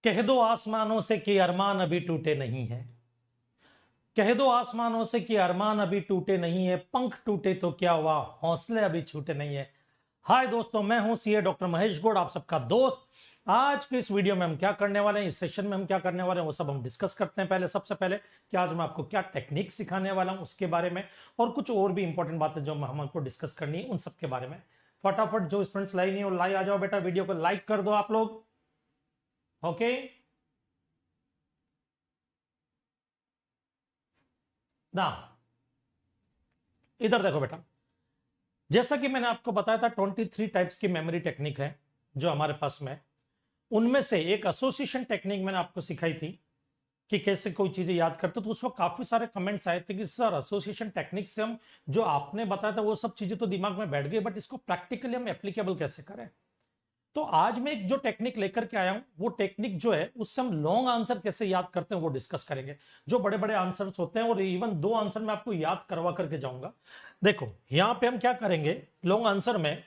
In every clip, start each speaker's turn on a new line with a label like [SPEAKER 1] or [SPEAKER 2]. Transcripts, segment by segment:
[SPEAKER 1] कह दो आसमानों से कि अरमान अभी टूटे नहीं है, कह दो आसमानों से कि अरमान अभी टूटे नहीं है, पंख टूटे तो क्या हुआ, हौसले अभी छूटे नहीं है। हाय दोस्तों, मैं हूं सीए डॉक्टर महेश गौड़, आप सबका दोस्त। आज के इस वीडियो में हम क्या करने वाले हैं, इस सेशन में हम क्या करने वाले हैं, वो सब हम डिस्कस करते हैं। पहले सबसे पहले कि आज मैं आपको क्या टेक्निक सिखाने वाला हूं उसके बारे में, और कुछ और भी इंपॉर्टेंट बातें जो हमको डिस्कस करनी है उन सब के बारे में। फटाफट जो स्टूडेंट्स लाइव नहीं हो लाइव आ जाओ बेटा, वीडियो को लाइक कर दो आप लोग। ओके, ना इधर देखो बेटा, जैसा कि मैंने आपको बताया था 23 टाइप्स की मेमोरी टेक्निक है जो हमारे पास में। उनमें से एक एसोसिएशन टेक्निक मैंने आपको सिखाई थी कि कैसे कोई चीजें याद करते, तो उस वक्त काफी सारे कमेंट्स आए थे कि सर एसोसिएशन टेक्निक से हम जो आपने बताया था वो सब चीजें तो दिमाग में बैठ गई, बट इसको प्रैक्टिकली हम एप्लीकेबल कैसे करें। तो आज मैं एक जो टेक्निक लेकर के आया हूं, वो टेक्निक जो है उससे हम लॉन्ग आंसर कैसे याद करते हैं वो डिस्कस करेंगे। जो बड़े बड़े आंसर्स होते हैं, और इवन 2 आंसर मैं आपको याद करवा करके जाऊंगा। देखो यहां पे हम क्या करेंगे, लॉन्ग आंसर में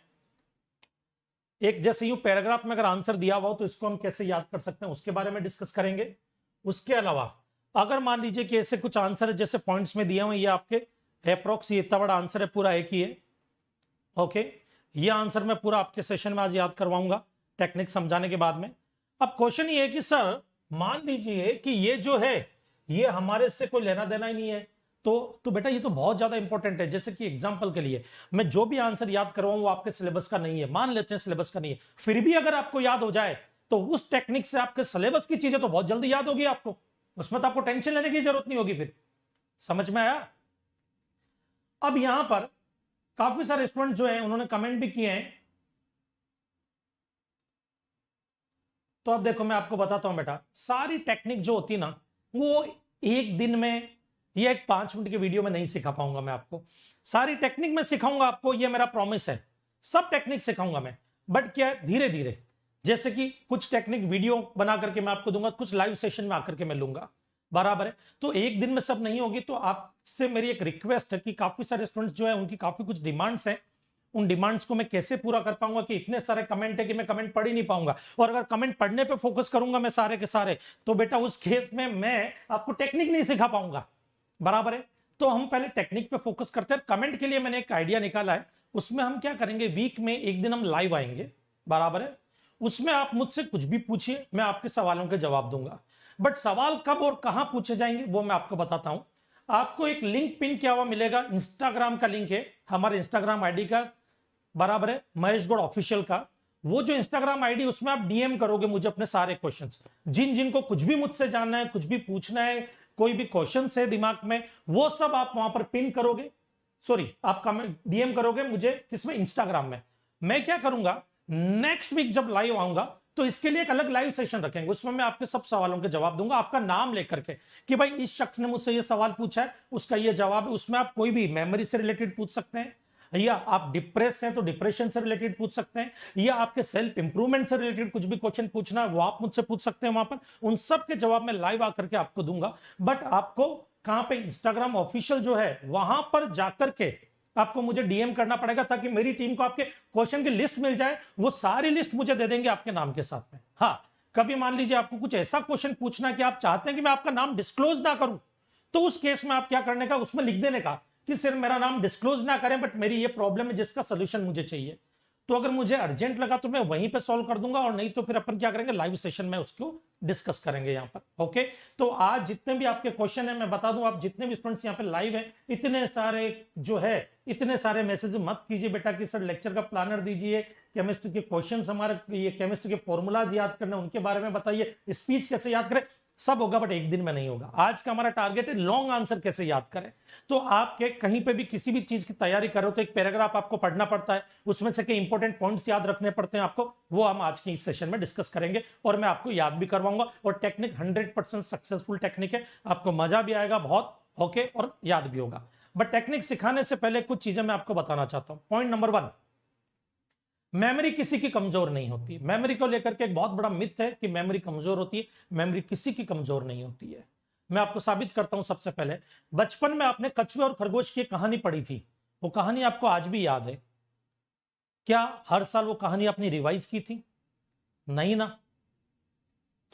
[SPEAKER 1] एक जैसे यूं पैराग्राफ में अगर आंसर दिया हुआ हो तो इसको हम कैसे याद कर सकते हैं उसके बारे में डिस्कस करेंगे। उसके अलावा अगर मान लीजिए कि ऐसे कुछ आंसर है जैसे पॉइंट्स में दिए हुए, ये आपके अप्रोक्स ये इतना बड़ा आंसर है, पूरा एक ही है। ओके, ये आंसर मैं पूरा आपके सेशन में आज याद करवाऊंगा टेक्निक समझाने के बाद में। अब क्वेश्चन ये है कि सर मान लीजिए कि ये जो है ये हमारे से कोई लेना देना ही नहीं है, तो बेटा ये तो बहुत ज्यादा इंपॉर्टेंट है। जैसे कि एग्जांपल के लिए मैं जो भी आंसर याद करवाऊं वो आपके सिलेबस का नहीं है, मान लेते हैं सिलेबस का नहीं है, फिर भी अगर आपको याद हो जाए तो उस टेक्निक से आपके सिलेबस की चीजें तो बहुत जल्दी याद होगी आपको, उसमें तो आपको टेंशन लेने की जरूरत नहीं होगी। फिर समझ में आया। अब यहां पर काफी सारे स्टूडेंट जो है उन्होंने कमेंट भी किए हैं, तो अब देखो मैं आपको बताता हूं बेटा, सारी टेक्निक जो होती है ना वो एक दिन में या एक 5 मिनट के वीडियो में नहीं सिखा पाऊंगा मैं आपको। सारी टेक्निक में सिखाऊंगा आपको, ये मेरा प्रॉमिस है, सब टेक्निक सिखाऊंगा मैं। बट क्या धीरे धीरे, जैसे कि कुछ टेक्निक वीडियो बना करके मैं आपको दूंगा, कुछ लाइव सेशन में आकर के मैं लूंगा, बराबर है। तो एक दिन में सब नहीं होगी, तो आपसे मेरी एक रिक्वेस्ट है कि काफी सारे स्टूडेंट्स जो है उनकी काफी कुछ डिमांड्स है, उन डिमांड्स को मैं कैसे पूरा कर पाऊंगा कि इतने सारे कमेंट है कि मैं कमेंट पढ़ ही नहीं पाऊंगा। और अगर कमेंट पढ़ने पे फोकस करूंगा मैं सारे के सारे, तो बेटा उस केस में मैं आपको टेक्निक नहीं सिखा पाऊंगा, बराबर है। तो हम पहले टेक्निक पे फोकस करते हैं। कमेंट के लिए मैंने एक आइडिया निकाला है, उसमें हम क्या करेंगे, वीक में एक दिन हम लाइव आएंगे, बराबर है। उसमें आप मुझसे कुछ भी पूछिए, मैं आपके सवालों के जवाब दूंगा। बट सवाल कब और कहां पूछे जाएंगे वो मैं आपको बताता हूं। आपको एक लिंक पिन किया हुआ मिलेगा, इंस्टाग्राम का लिंक है, हमारे इंस्टाग्राम आईडी का, बराबर है, महेश गौड़ ऑफिशियल का। वो जो इंस्टाग्राम आईडी, उसमें आप डीएम करोगे मुझे अपने सारे क्वेश्चंस, जिन जिनको कुछ भी मुझसे जानना है, कुछ भी पूछना है, कोई भी क्वेश्चन है दिमाग में, वो सब आप वहां पर पिन करोगे, सॉरी आप कमेंट डीएम करोगे मुझे, किसमें, इंस्टाग्राम में। मैं क्या करूंगा, नेक्स्ट वीक जब लाइव आऊंगा तो इसके लिए एक अलग लाइव सेशन रखेंगे, उसमें मैं आपके सब सवालों के जवाब दूंगा, आपका नाम लेकर के कि भाई इस शख्स ने मुझसे ये सवाल पूछा है, उसका ये जवाब है। उसमें आप कोई भी मेमोरी से रिलेटेड पूछ सकते हैं, या आप डिप्रेस हैं तो डिप्रेशन से रिलेटेड पूछ सकते हैं, या आपके सेल्फ इंप्रूवमेंट से रिलेटेड कुछ भी क्वेश्चन पूछना है वो आप मुझसे पूछ सकते हैं। वहां पर उन सब के जवाब मैं लाइव आकर के आपको दूंगा। बट आपको कहां पे, इंस्टाग्राम ऑफिशियल जो है वहां पर जाकर के आपको मुझे डीएम करना पड़ेगा, ताकि मेरी टीम को आपके क्वेश्चन की लिस्ट मिल जाए, वो सारी लिस्ट मुझे दे देंगे आपके नाम के साथ में। हाँ, कभी मान लीजिए आपको कुछ ऐसा क्वेश्चन पूछना है कि आप चाहते हैं कि मैं आपका नाम डिस्क्लोज ना करूं, तो उस केस में आप क्या करने का, उसमें लिख देने का कि सिर्फ मेरा नाम डिस्क्लोज ना करें, बट मेरी ये प्रॉब्लम है जिसका सोल्यूशन मुझे चाहिए। तो अगर मुझे अर्जेंट लगा तो मैं वहीं पे सॉल्व कर दूंगा, और नहीं तो फिर अपन क्या करेंगे, लाइव सेशन में उसको डिस्कस करेंगे यहां पर। ओके, तो आज जितने भी आपके क्वेश्चन है मैं बता दूं, आप जितने भी स्टूडेंट्स यहां पे लाइव हैं, इतने सारे जो है, इतने सारे मैसेज मत कीजिए बेटा कि सर लेक्चर का प्लानर दीजिए, केमिस्ट्री के क्वेश्चन हमारे, ये केमिस्ट्री के फॉर्मूलाज याद करना उनके बारे में बताइए, स्पीच कैसे याद करें, सब होगा, बट एक दिन में नहीं होगा। आज का हमारा टारगेट है लॉन्ग आंसर कैसे याद करें। तो आपके कहीं पे भी किसी भी चीज की तैयारी करो तो एक पैराग्राफ आपको पढ़ना पड़ता है, उसमें से कई इंपॉर्टेंट पॉइंट्स याद रखने पड़ते हैं आपको, वो हम आज की इस सेशन में डिस्कस करेंगे, और मैं आपको याद भी करवाऊंगा। और टेक्निक 100% सक्सेसफुल टेक्निक है, आपको मजा भी आएगा बहुत, ओके, और याद भी होगा। बट टेक्निक सिखाने से पहले कुछ चीजें मैं आपको बताना चाहता हूं। पॉइंट नंबर 1, मेमोरी किसी की कमजोर नहीं होती। मेमोरी को लेकर के एक बहुत बड़ा मिथ है कि मेमोरी कमजोर होती है, मेमोरी किसी की कमजोर नहीं होती है। मैं आपको साबित करता हूं। सबसे पहले, बचपन में आपने कछुए और खरगोश की कहानी पढ़ी थी, वो कहानी आपको आज भी याद है क्या? हर साल वो कहानी आपने रिवाइज की थी? नहीं ना।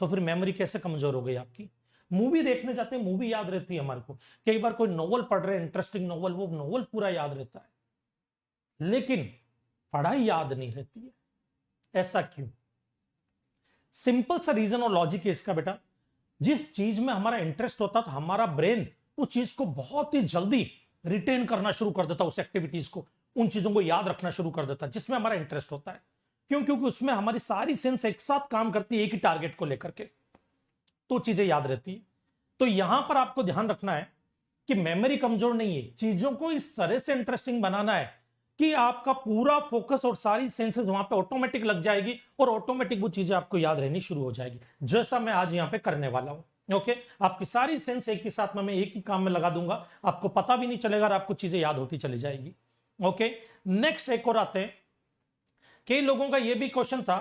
[SPEAKER 1] तो फिर मेमोरी कैसे कमजोर हो गई आपकी? मूवी देखने जाते हैं, मूवी याद रहती है हमारे को, कई बार कोई नोवेल पढ़ रहे हैं, इंटरेस्टिंग नोवेल, वो नोवेल पूरा याद रहता है, लेकिन पढ़ाई याद नहीं रहती है। ऐसा क्यों? सिंपल सा रीजन और लॉजिक है इसका बेटा, जिस चीज में हमारा इंटरेस्ट होता था हमारा ब्रेन उस चीज को बहुत ही जल्दी रिटेन करना शुरू कर देता, उस एक्टिविटीज को, उन चीजों को याद रखना शुरू कर देता जिसमें हमारा इंटरेस्ट होता है। क्यों? क्योंकि उसमें हमारी सारी सेंस एक साथ काम करती है एक ही टारगेट को लेकर के, तो चीजें याद रहती है। तो यहां पर आपको ध्यान रखना है कि मेमोरी कमजोर नहीं है, चीजों को इस तरह से इंटरेस्टिंग बनाना है कि आपका पूरा फोकस और सारी सेंसेस वहां पे ऑटोमेटिक लग जाएगी और ऑटोमेटिक वो चीजें आपको याद रहनी शुरू हो जाएगी, जैसा मैं आज यहां पे करने वाला हूं। ओके, आपकी सारी सेंस एक ही साथ में मैं एक ही काम में लगा दूंगा, आपको पता भी नहीं चलेगा और आपको चीजें याद होती चली जाएगी। ओके, नेक्स्ट एक और आते हैं। कई लोगों का यह भी क्वेश्चन था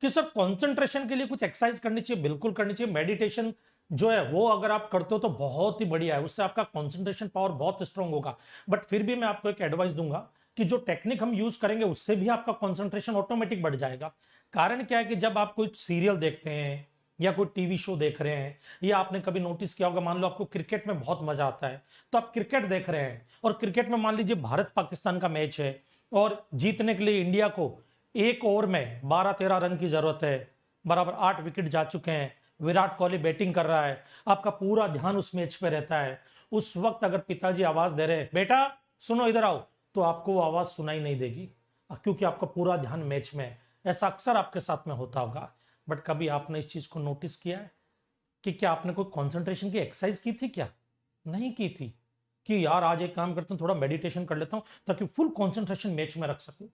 [SPEAKER 1] कि सर कंसंट्रेशन के लिए कुछ एक्सरसाइज करनी चाहिए। बिल्कुल करनी चाहिए। मेडिटेशन जो है वो अगर आप करते हो तो बहुत ही बढ़िया है, उससे आपका कंसंट्रेशन पावर बहुत स्ट्रांग होगा। बट फिर भी मैं आपको एक एडवाइस दूंगा कि जो टेक्निक हम यूज करेंगे उससे भी आपका कंसंट्रेशन ऑटोमेटिक बढ़ जाएगा। कारण क्या है कि जब आप कोई सीरियल देखते हैं या कोई टीवी शो देख रहे हैं, या आपने कभी नोटिस किया होगा, मान लो आपको क्रिकेट में बहुत मजा आता है, तो आप क्रिकेट देख रहे हैं और क्रिकेट में मान लीजिए भारत पाकिस्तान का मैच है और जीतने के लिए इंडिया को एक ओवर में 12-13 रन की जरूरत है, बराबर 8 विकेट जा चुके हैं, विराट कोहली बैटिंग कर रहा है, आपका पूरा ध्यान उस मैच पे रहता है। उस वक्त अगर पिताजी आवाज दे रहे हैं बेटा सुनो इधर आओ, तो आपको वो आवाज सुनाई नहीं देगी क्योंकि आपका पूरा ध्यान मैच में है। ऐसा अक्सर आपके साथ में होता होगा। बट कभी आपने इस चीज को नोटिस किया है कि क्या आपने कोई कंसंट्रेशन की एक्सरसाइज की थी? क्या नहीं की थी कि यार आज एक काम करता हूं, थोड़ा मेडिटेशन कर लेता हूं ताकि फुल कंसंट्रेशन मैच में रख सकूं?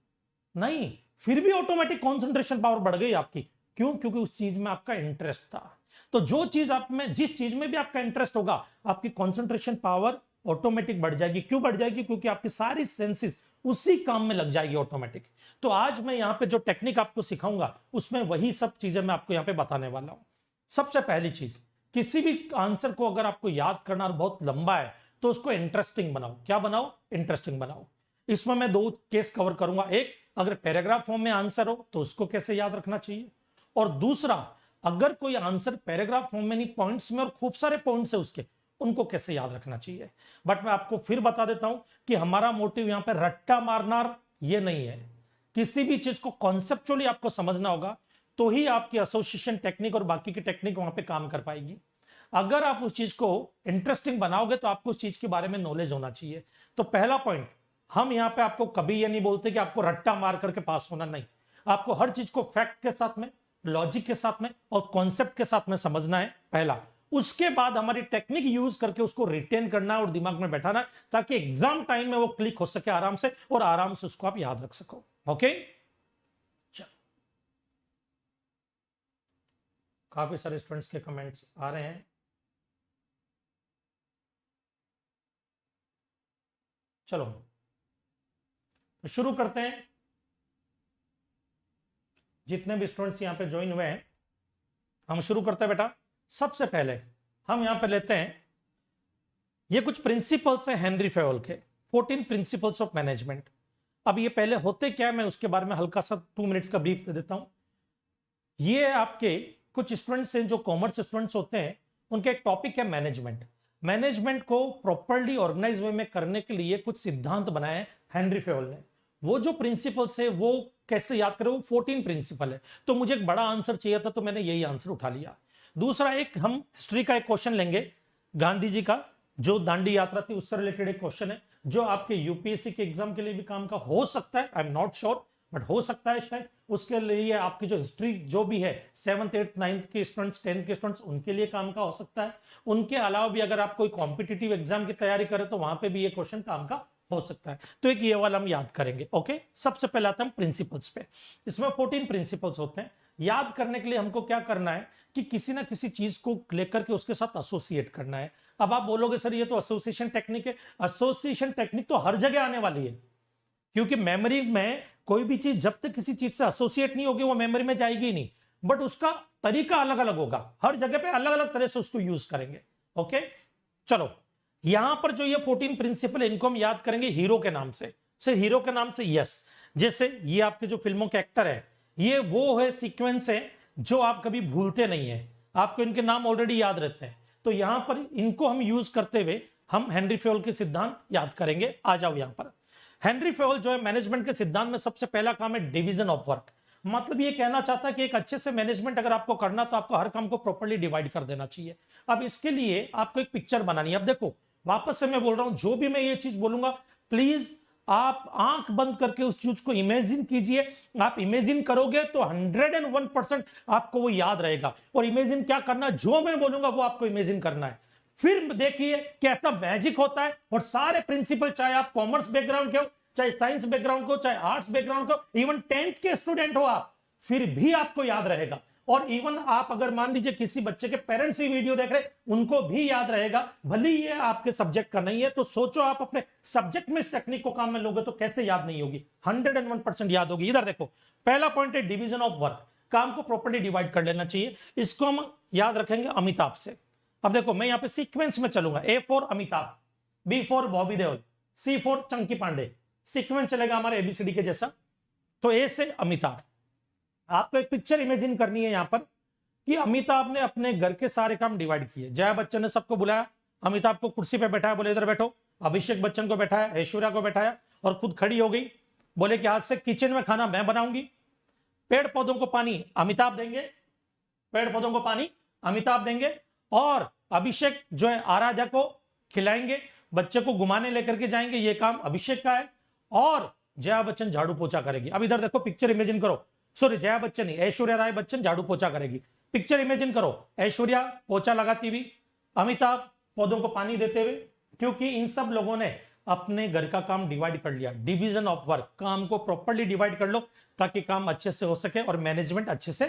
[SPEAKER 1] नहीं, फिर भी ऑटोमेटिक कंसंट्रेशन पावर बढ़ गई आपकी। क्यों? क्योंकि उस चीज में आपका इंटरेस्ट था। तो जो चीज आप में, जिस चीज में भी आपका इंटरेस्ट होगा, आपकी कंसंट्रेशन पावर ऑटोमेटिक बढ़ जाएगी। क्यों बढ़ जाएगी? क्योंकि आपकी सारी सेंसेस उसी काम में लग जाएगी ऑटोमेटिक। तो आज मैं यहां पे जो टेक्निक आपको सिखाऊंगा उसमें वही सब चीजें मैं आपको यहां पे बताने वाला हूं। सबसे पहली चीज, किसी भी आंसर को अगर आपको याद करना बहुत लंबा है तो उसको इंटरेस्टिंग बनाओ। क्या बनाओ? इंटरेस्टिंग बनाओ। इसमें मैं 2 केस कवर करूंगा। एक, अगर पैराग्राफ फॉर्म में आंसर हो तो उसको कैसे याद रखना चाहिए, और दूसरा, अगर कोई आंसर पैराग्राफ फॉर्म में नहीं, पॉइंट्स में और खूब सारे पॉइंट्स है उसके, उनको कैसे याद रखना चाहिए। बट मैं आपको फिर बता देता हूं कि हमारा मोटिव यहां पे रट्टा मारना ये नहीं है। किसी भी चीज को कॉन्सेप्चुअली आपको समझना होगा तो ही आपकी एसोसिएशन टेक्निक और बाकी की टेक्निक वहां पे काम कर पाएगी। अगर आप उस चीज को इंटरेस्टिंग बनाओगे तो आपको उस चीज के बारे में नॉलेज होना चाहिए। तो पहला पॉइंट, हम यहां पे आपको कभी ये नहीं बोलते कि आपको रट्टा मार करके पास होना, नहीं। आपको हर चीज को फैक्ट के साथ में, लॉजिक के साथ में और कॉन्सेप्ट के साथ में समझना है, पहला। उसके बाद हमारी टेक्निक यूज करके उसको रिटेन करना और दिमाग में बैठाना, ताकि एग्जाम टाइम में वो क्लिक हो सके आराम से और आराम से उसको आप याद रख सको। ओके, काफी सारे स्टूडेंट्स के कमेंट्स आ रहे हैं। चलो तो शुरू करते हैं। जितने भी स्टूडेंट्स यहां पे ज्वाइन हुए हैं, हम शुरू करते हैं बेटा। सबसे पहले हम यहां पे लेते हैं, ये कुछ प्रिंसिपल्स हैं हेनरी फेयोल के, 14 प्रिंसिपल्स ऑफ मैनेजमेंट। अब ये पहले होते क्या है, मैं उसके बारे में हल्का सा 2 मिनट्स का ब्रीफ दे देता हूं। ये आपके कुछ स्टूडेंट्स हैं जो कॉमर्स स्टूडेंट्स होते हैं, उनका एक टॉपिक है मैनेजमेंट। मैनेजमेंट को प्रॉपर्ली ऑर्गेनाइज वे में करने के लिए कुछ सिद्धांत बनाए हेनरी फेयोल ने। वो जो प्रिंसिपल्स है वो कैसे याद करें, वो 14 प्रिंसिपल है। तो मुझे एक बड़ा आंसर चाहिए था तो मैंने यही आंसर उठा लिया। दूसरा, एक हम हिस्ट्री का एक क्वेश्चन लेंगे, गांधी जी का जो दांडी यात्रा थी उससे रिलेटेड एक क्वेश्चन है, जो आपके यूपीएससी के एग्जाम के लिए भी काम का हो सकता है। I am not sure, but हो सकता है शायद। उसके लिए आपकी जो हिस्ट्री जो भी है 7th 8th 9th के स्टूडेंट्स, 10th के स्टूडेंट्स, उनके लिए काम का हो सकता है। उनके अलावा भी अगर आप कोई कॉम्पिटिटिव एग्जाम की तैयारी करें तो वहां पे भी ये क्वेश्चन काम का हो सकता है। तो एक ये वाला हम याद करेंगे। ओके, सबसे पहले आते हैं प्रिंसिपल्स पे। इसमें 14 प्रिंसिपल्स होते हैं। याद करने के लिए हमको क्या करना है कि किसी ना किसी चीज को लेकर के उसके साथ एसोसिएट करना है। अब आप बोलोगे सर ये तो एसोसिएशन टेक्निक है। एसोसिएशन टेक्निक तो हर जगह आने वाली है, क्योंकि मेमोरी में कोई भी चीज जब तक किसी चीज से एसोसिएट नहीं होगी वो मेमोरी में जाएगी ही नहीं। बट उसका तरीका अलग अलग होगा, हर जगह पे अलग अलग तरह से उसको यूज करेंगे। ओके, चलो यहां पर जो ये 14 प्रिंसिपल इनको हम याद करेंगे हीरो के नाम से। सिर्फ हीरो के नाम से, यस। जैसे ये आपके जो फिल्मों के एक्टर है, ये वो है सीक्वेंस है जो आप कभी भूलते नहीं है। आपको इनके नाम ऑलरेडी याद रहते हैं, तो यहां पर इनको हम यूज करते हुए हम हेनरी फेयोल के सिद्धांत याद करेंगे। आ जाओ यहां पर। हेनरी फेयोल जो है मैनेजमेंट के सिद्धांत में सबसे पहला काम है डिवीजन ऑफ वर्क। मतलब ये कहना चाहता है कि एक अच्छे से मैनेजमेंट अगर आपको करना तो आपको हर काम को प्रॉपर्ली डिवाइड कर देना चाहिए। अब इसके लिए आपको एक पिक्चर बनानी है। अब देखो वापस से मैं बोल रहा हूं, जो भी मैं ये चीज बोलूंगा प्लीज आप आंख बंद करके उस चीज को इमेजिन कीजिए। आप इमेजिन करोगे तो 101% आपको वो याद रहेगा। और इमेजिन क्या करना, जो मैं बोलूंगा वो आपको इमेजिन करना है। फिर देखिए कैसा मैजिक होता है। और सारे प्रिंसिपल, चाहे आप कॉमर्स बैकग्राउंड के हो, चाहे साइंस बैकग्राउंड को, चाहे आर्ट्स बैकग्राउंड को, इवन 10th के स्टूडेंट हो आप, फिर भी आपको याद रहेगा। और इवन आप अगर मान लीजिए किसी बच्चे के पेरेंट्स ही वीडियो देख रहे, उनको भी याद रहेगा, भले ये आपके सब्जेक्ट का नहीं है। तो सोचो आप अपने सब्जेक्ट में इस टेक्निक को काम में लोगे तो कैसे याद नहीं होगी, 101% याद होगी। इधर देखो पहला पॉइंट है डिवीजन ऑफ वर्क, काम को प्रॉपर्ली डिवाइड कर लेना चाहिए। इसको हम याद रखेंगे अमिताभ से। अब देखो मैं यहां पे सीक्वेंस में चलूंगा। A for Amitabh, B for Bobby Deol, C for Chunky Pandey. Sequence चलेगा हमारे एबीसीडी के जैसा। तो ए से अमिताभ। आपको एक पिक्चर इमेजिन करनी है यहां पर कि अमिताभ ने अपने घर के सारे काम डिवाइड किए। जया बच्चन ने सबको बुलाया, अमिताभ को कुर्सी पे बैठाया, बोले इधर बैठो। अभिषेक बच्चन को बैठाया, ऐश्वर्या को बैठाया, और खुद खड़ी हो गई, बोले कि आज से किचन में खाना मैं बनाऊंगी। पेड़ पौधों को पानी अमिताभ देंगे, पेड़ पौधों को पानी अमिताभ देंगे। और अभिषेक जो है आराध्या को खिलाएंगे, बच्चे को घुमाने लेकर के जाएंगे, ये काम अभिषेक का है। और जया बच्चन झाड़ू पोछा करेगी। अब इधर देखो पिक्चर इमेजिन करो, सॉरी जया बच्चन नहीं, ऐश्वर्या राय बच्चन झाड़ू पोछा करेगी। पिक्चर इमेजिन करो, ऐश्वर्या पोछा लगाती हुई, अमिताभ पौधों को पानी देते हुए। क्योंकि इन सब लोगों ने अपने घर का काम डिवाइड कर लिया। डिवीजन ऑफ वर्क, काम को प्रॉपर्ली डिवाइड कर लो ताकि काम अच्छे से हो सके और मैनेजमेंट अच्छे से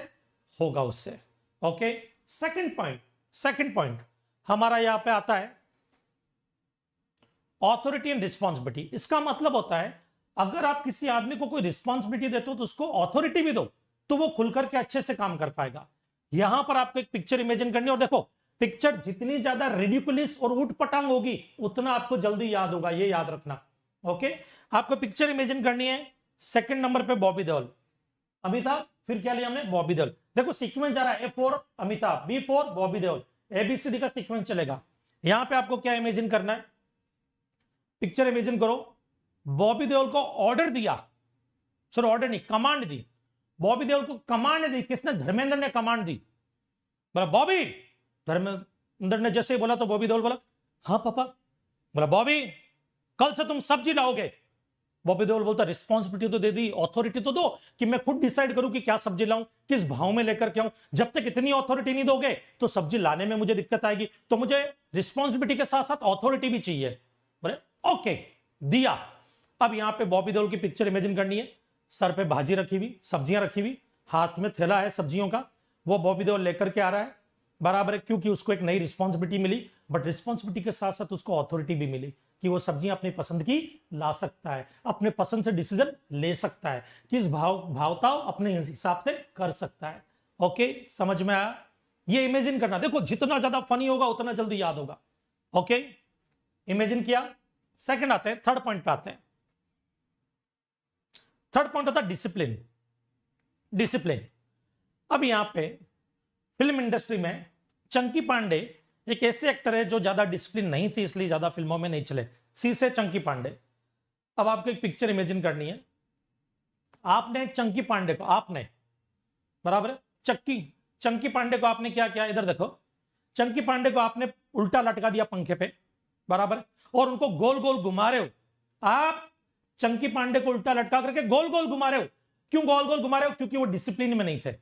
[SPEAKER 1] होगा उससे। ओके, सेकंड पॉइंट हमारा यहां पे आता है ऑथोरिटी एंड रिस्पॉन्सिबिलिटी। इसका मतलब होता है अगर आप किसी आदमी को कोई रिस्पॉन्सिबिलिटी देते हो तो उसको ऑथोरिटी भी दो, तो वो खुलकर के अच्छे से काम कर पाएगा। यहां पर आपको एक पिक्चर इमेजिन करनी है। और देखो पिक्चर जितनी ज्यादा रिडिकुलस और उठपटांग होगी उतना आपको जल्दी याद होगा, ये याद रखना। ओके, आपको पिक्चर इमेजिन करनी है। सेकंड नंबर पे बॉबी देओल, अमिताभ, फिर क्या लिया हमने, बॉबी देओल। देखो सीक्वेंस जा रहा है, A for Amitabh, B for Bobby Deol, ABCD का सीक्वेंस चलेगा। यहां पे आपको क्या इमेजिन करना है, पिक्चर इमेजिन करो। बॉबी देओल को ऑर्डर दिया, सॉरी ऑर्डर नहीं, कमांड दी। बॉबी देओल को कमांड दी, किसने, धर्मेंद्र ने कमांड दी। बोला बॉबी, धर्मेंद्र ने जैसे ही बोला तो बॉबी देओल बोला हाँ पापा। बोला बॉबी कल से तुम सब्जी लाओगे। बॉबी देओल बोलता रिस्पॉन्सिबिलिटी तो दे दी, अथॉरिटी तो दो कि मैं खुद डिसाइड करूं कि क्या सब्जी लाऊं, किस भाव में लेकर के आऊं। जब तक इतनी अथॉरिटी नहीं दोगे तो सब्जी लाने में मुझे दिक्कत आएगी, तो मुझे रिस्पॉन्सिबिलिटी के साथ साथ अथॉरिटी भी चाहिए। बोले ओके, दिया। अब यहां पे बॉबी देओल की पिक्चर इमेजिन करनी है। सर पे भाजी रखी हुई, सब्जियां रखी हुई, हाथ में थैला है सब्जियों का, वो बॉबी देओल लेकर के आ रहा है। बराबर है, क्योंकि उसको एक नई रिस्पॉन्सिबिलिटी मिली, बट रिस्पॉन्सिबिलिटी के साथ साथ उसको अथॉरिटी भी मिली कि वो सब्जियां अपनी पसंद की ला सकता है, अपने पसंद से डिसीजन ले सकता है, किस भावताव अपने हिसाब से कर सकता है। ओके, समझ में आया? ये इमेजिन करना। देखो जितना ज्यादा फनी होगा उतना जल्दी याद होगा। ओके, इमेजिन किया। सेकंड आते हैं, थर्ड पॉइंट पे आते हैं। थर्ड पॉइंट होता है डिसिप्लिन। डिसिप्लिन। अब यहां पे फिल्म इंडस्ट्री में चंकी पांडे एक ऐसे एक्टर है जो ज्यादा डिसिप्लिन नहीं थी, इसलिए ज्यादा फिल्मों में नहीं चले। सी से चंकी पांडे। अब आपको एक पिक्चर इमेजिन करनी है। आपने चंकी पांडे को, आपने बराबर चंकी पांडे को आपने क्या किया, इधर देखो। चंकी पांडे को आपने उल्टा लटका दिया पंखे पे, बराबर, और उनको गोल गोल घुमा रहे हो। आप चंकी पांडे को उल्टा लटका करके गोल गोल घुमा रहे हो। क्यों गोल गोल घुमा रहे हो? क्योंकि वो डिसिप्लिन में नहीं थे।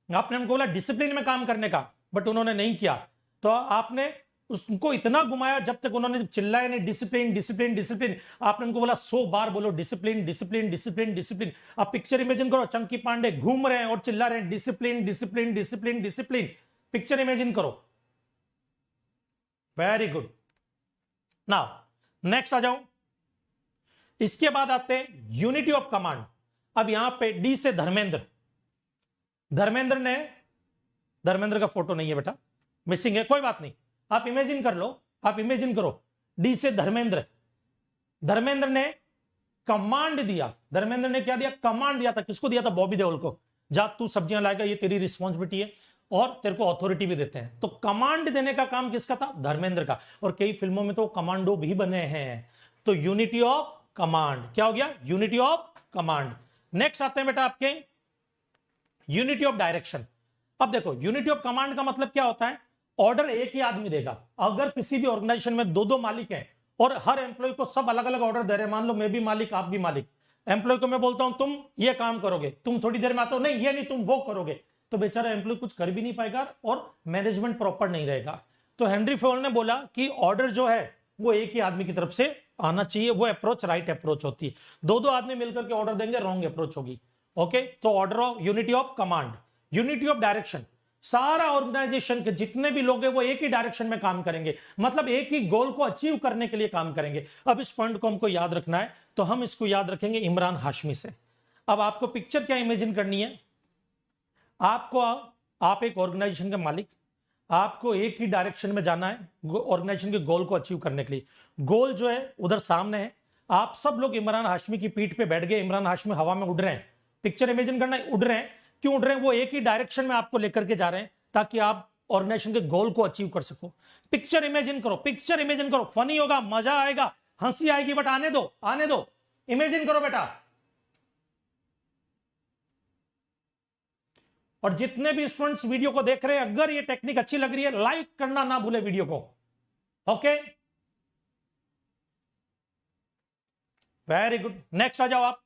[SPEAKER 1] आपने उनको बोला डिसिप्लिन में काम करने का, बट उन्होंने नहीं किया, तो आपने उसको इतना घुमाया जब तक उन्होंने चिल्लाया नहीं डिसिप्लिन डिसिप्लिन डिसिप्लिन। आपने उनको बोला 100 बार बोलो डिसिप्लिन डिसिप्लिन डिसिप्लिन डिसिप्लिन। अब पिक्चर इमेजिन करो, चंकी पांडे घूम रहे हैं और चिल्ला रहे हैं discipline discipline discipline discipline. Picture imagine करो। Very good. नाउ नेक्स्ट आ जाओ। इसके बाद आते हैं यूनिटी ऑफ कमांड। अब यहां पे डी से धर्मेंद्र। धर्मेंद्र का फोटो नहीं है बेटा, मिसिंग है, कोई बात नहीं। आप इमेजिन कर लो, आप इमेजिन करो। डी से धर्मेंद्र। धर्मेंद्र ने कमांड दिया। धर्मेंद्र ने क्या दिया? कमांड दिया था। किसको दिया था? बॉबी देओल को। जा तू सब्जियां लाएगा, ये तेरी रिस्पॉन्सिबिलिटी है। और तेरे को अथॉरिटी भी देते हैं। तो कमांड देने का काम किसका था? धर्मेंद्र का। और कई फिल्मों में तो कमांडो भी बने हैं। तो यूनिटी ऑफ कमांड क्या हो गया? Unity of command. नेक्स्ट आते हैं बेटा आपके यूनिटी ऑफ डायरेक्शन। अब देखो यूनिटी ऑफ कमांड का मतलब क्या होता है? ऑर्डर एक ही आदमी देगा। अगर किसी भी ऑर्गेनाइजेशन में दो दो मालिक हैं और हर एम्प्लॉय को सब अलग अलग ऑर्डर दे रहे हैं, मान लो मैं भी मालिक आप भी मालिक, एम्प्लॉय को मैं बोलता हूं तुम ये काम करोगे, तुम थोड़ी देर में आते हो नहीं ये नहीं तुम वो करोगे, तो बेचारा एम्प्लॉय कुछ कर भी नहीं पाएगा और मैनेजमेंट प्रॉपर नहीं रहेगा। तो हेनरी फेवल ने बोला कि ऑर्डर जो है वो एक ही आदमी की तरफ से आना चाहिए। वो अप्रोच राइट अप्रोच होती है। दो दो आदमी मिलकर के ऑर्डर देंगे, रॉन्ग अप्रोच होगी। ओके, तो order of unity of command. Unity of direction, सारा ऑर्गेनाइजेशन के जितने भी लोग हैं वो एक ही डायरेक्शन में काम करेंगे, मतलब एक ही गोल को अचीव करने के लिए काम करेंगे। अब इस पॉइंट को हमको याद रखना है, तो हम इसको याद रखेंगे इमरान हाशमी से। अब आपको पिक्चर क्या इमेजिन करनी है? आपको आप एक ऑर्गेनाइजेशन के मालिक, आपको एक ही डायरेक्शन में जाना है ऑर्गेनाइजेशन के गोल को अचीव करने के लिए। गोल जो है उधर सामने है, आप सब लोग इमरान हाशमी की पीठ पे बैठ गए, इमरान हाशमी हवा में उड़ रहे हैं। पिक्चर इमेजिन करना है, उड़ रहे हैं। क्यों उड़ रहे हैं? वो एक ही डायरेक्शन में आपको लेकर के जा रहे हैं ताकि आप ऑर्गेनाइजेशन के गोल को अचीव कर सको। पिक्चर इमेजिन करो, पिक्चर इमेजिन करो। फनी होगा, मजा आएगा, हंसी आएगी, बट आने दो, आने दो। इमेजिन करो बेटा। और जितने भी स्टूडेंट्स वीडियो को देख रहे हैं, अगर ये टेक्निक अच्छी लग रही है लाइक करना ना भूले वीडियो को। Okay, very good. नेक्स्ट आ जाओ आप।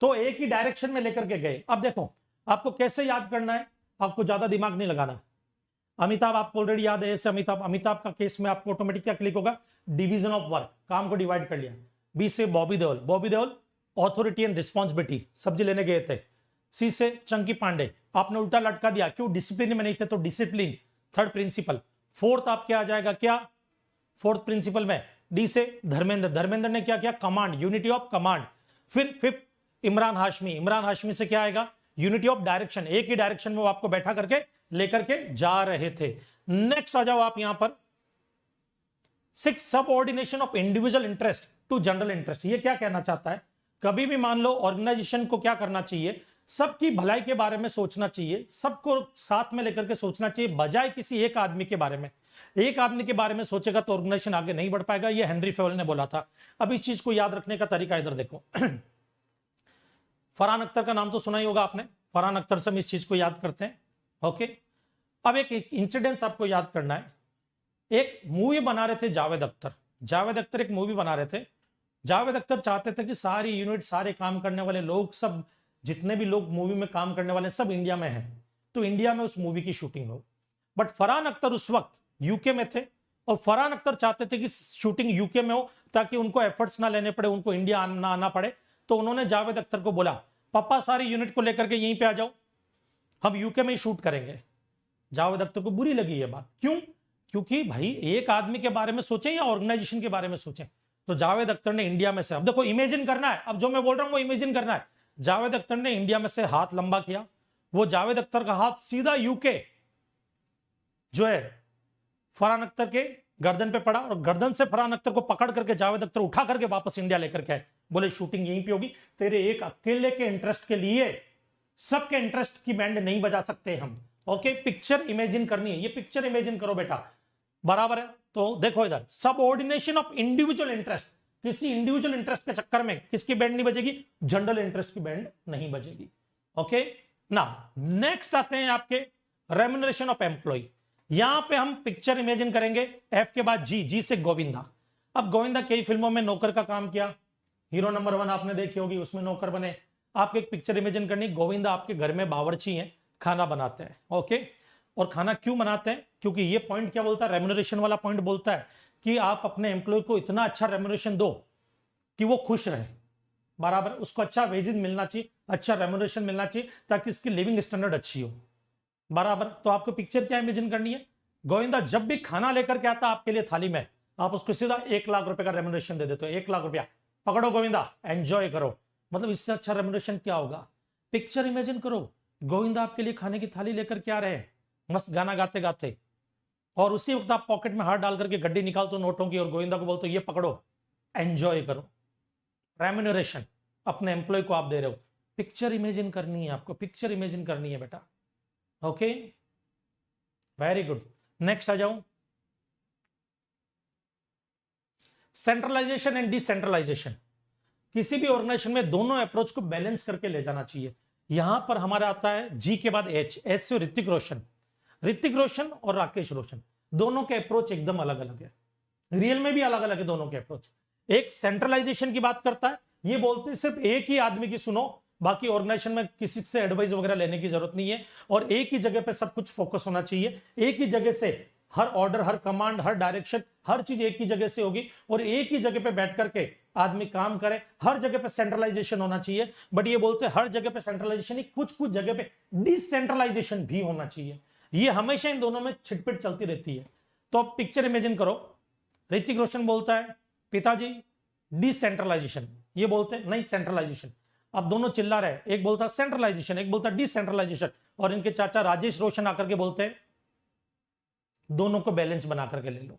[SPEAKER 1] तो एक ही डायरेक्शन में लेकर के गए। अब देखो आपको कैसे याद करना है, आपको ज्यादा दिमाग नहीं लगाना। अमिताभ आपको ऑलरेडी याद है, ऐसे अमिताभ का केस में आपको ऑटोमेटिक क्या क्लिक होगा? डिवीजन ऑफ वर्क, काम को डिवाइड कर लिया। बी से Bobby Deol authority and responsibility, सब्जी लेने गए थे। सी से चंकी पांडे, आपने उल्टा लटका दिया, क्यों? डिसिप्लिन में नहीं थे, तो डिसिप्लिन थर्ड प्रिंसिपल। फोर्थ आपके आ जाएगा क्या? फोर्थ प्रिंसिपल में डी से धर्मेंद्र ने क्या किया? Command, unity of command. फिर फिफ्थ इमरान हाशमी से क्या आएगा? यूनिटी ऑफ डायरेक्शन, एक ही डायरेक्शन में वो आपको बैठा करके लेकर के जा रहे थे। नेक्स्ट आ जाओ आप यहां पर। Six, subordination of individual interest to general interest. ये क्या कहना चाहता है? कभी भी मान लो ऑर्गेनाइजेशन को क्या करना चाहिए? सबकी भलाई के बारे में सोचना चाहिए, सबको साथ में लेकर के सोचना चाहिए, बजाय किसी एक आदमी के बारे में। एक आदमी के बारे में सोचेगा तो ऑर्गेनाइजेशन आगे नहीं बढ़ पाएगा। ये हेनरी फेवल ने बोला था। अब इस चीज को याद रखने का तरीका इधर देखो। फरहान अख्तर का नाम तो सुना ही होगा आपने। फरहान अख्तर से हम इस चीज को याद करते हैं। ओके, अब एक इंसिडेंस आपको याद करना है। एक मूवी बना रहे थे जावेद अख्तर एक मूवी बना रहे थे। जावेद अख्तर चाहते थे कि सारी यूनिट, सारे काम करने वाले लोग, सब जितने भी लोग मूवी में काम करने वाले सब इंडिया में हैं, तो इंडिया में उस मूवी की शूटिंग हो। बट फरहान अख्तर उस वक्त यूके में थे और फरहान अख्तर चाहते थे कि शूटिंग यूके में हो ताकि उनको एफर्ट्स ना लेने पड़े, उनको इंडिया ना आना पड़े। तो उन्होंने जावेद अख्तर को बोला, पापा सारी यूनिट को लेकर के यहीं पे आ जाओ, हम यूके में ही शूट करेंगे। जावेद अख्तर को बुरी लगी ये बात। क्यों? क्योंकि भाई एक आदमी के बारे में सोचें या ऑर्गेनाइजेशन के बारे में सोचें। तो जावेद अख्तर ने इंडिया में से, अब देखो इमेजिन करना है, अब जो मैं बोल रहा हूं वो इमेजिन करना है। जावेद अख्तर ने इंडिया में से हाथ लंबा किया, वो जावेद अख्तर का हाथ सीधा यूके जो है फरहान अख्तर के गर्दन पे पड़ा और गर्दन से फरहान अख्तर को पकड़ करके जावेद अख्तर उठा करके वापस इंडिया लेकर के आए। बोले शूटिंग यहीं पे होगी, तेरे एक अकेले के इंटरेस्ट के लिए सबके इंटरेस्ट की बैंड नहीं बजा सकते हम। ओके, पिक्चर इमेजिन करनी है, ये पिक्चर इमेजिन करो बेटा, बराबर है। तो देखो इधर, सबऑर्डिनेशन ऑफ इंडिविजुअल इंटरेस्ट, किसी इंडिविजुअल इंटरेस्ट के चक्कर में किसकी बैंड नहीं बजेगी? जनरल इंटरेस्ट की बैंड नहीं बजेगी। ओके ना, नेक्स्ट आते हैं आपके रेम्युनरेशन ऑफ एम्प्लॉय। यहां पे हम पिक्चर इमेजिन करेंगे, एफ के बाद जी से गोविंदा। अब गोविंदा कई फिल्मों में नौकर का काम किया, हीरो नंबर 1 आपने देखी होगी, उसमें नौकर बने। आपको एक पिक्चर इमेजिन करनी, गोविंदा आपके घर में बावर्ची हैं, खाना बनाते हैं। ओके, और खाना क्यों बनाते हैं? क्योंकि ये पॉइंट क्या बोलता है? रेम्युनरेशन वाला पॉइंट बोलता है कि आप अपने एम्प्लॉय को इतना अच्छा रेम्युनरेशन दो कि वो खुश रहे, बराबर, उसको अच्छा वेजेस मिलना चाहिए, अच्छा रेम्युनरेशन मिलना चाहिए ताकि इसकी लिविंग स्टैंडर्ड अच्छी हो, बराबर। तो आपको पिक्चर क्या इमेजिन करनी है? गोविंदा जब भी खाना लेकर के आता आपके लिए थाली में, आप उसको सीधा 1 लाख रुपए का रेम्युनरेशन दे देते हो। 1 लाख रुपया पकड़ो गोविंदा, एंजॉय करो। मतलब इससे अच्छा रेम्युनरेशन क्या होगा? पिक्चर इमेजिन करो, गोविंदा आपके लिए खाने की थाली लेकर के आ रहे हैं, मस्त गाना गाते गाते, और उसी वक्त आप पॉकेट में हाथ डाल करके गड्डी निकालते हो नोटों की और गोविंदा को बोलते हो ये पकड़ो, एंजॉय करो। रेम्युनरेशन अपने एम्प्लॉय को आप दे रहे हो। पिक्चर इमेजिन करनी है आपको, पिक्चर इमेजिन करनी है बेटा। Okay, very good. नेक्स्ट आ जाऊं, सेंट्रलाइजेशन एंड डिसेंट्रलाइजेशन। किसी भी ऑर्गेनाइजेशन में दोनों अप्रोच को बैलेंस करके ले जाना चाहिए। यहां पर हमारा आता है जी के बाद एच, एच से ऋतिक रोशन। ऋतिक रोशन और राकेश रोशन दोनों के अप्रोच एकदम अलग अलग है, रियल में भी अलग अलग है दोनों के अप्रोच। एक सेंट्रलाइजेशन की बात करता है, ये बोलते हैं सिर्फ एक ही आदमी की सुनो, बाकी ऑर्गेनाइजेशन में किसी से एडवाइस वगैरह लेने की जरूरत नहीं है, और एक ही जगह पे सब कुछ फोकस होना चाहिए। एक ही जगह से हर ऑर्डर, हर कमांड, हर डायरेक्शन, हर चीज एक ही जगह से होगी और एक ही जगह पे बैठ करके आदमी काम करे। हर जगह पे सेंट्रलाइजेशन होना चाहिए, बट ये बोलते हैं हर जगह पे सेंट्रलाइजेशन ही, कुछ कुछ जगह पे डिसेंट्रलाइजेशन भी होना चाहिए। ये हमेशा इन दोनों में छिटपिट चलती रहती है। तो अब पिक्चर इमेजिन करो, ऋतिक रोशन बोलता है पिताजी डिसेंट्रलाइजेशन, ये बोलते हैं नहीं सेंट्रलाइजेशन। अब दोनों चिल्ला रहे, एक बोलता सेंट्रलाइजेशन, एक बोलता डिसेंट्रलाइजेशन, और इनके चाचा राजेश रोशन आकर के बोलते हैं दोनों को बैलेंस बना करके ले लो,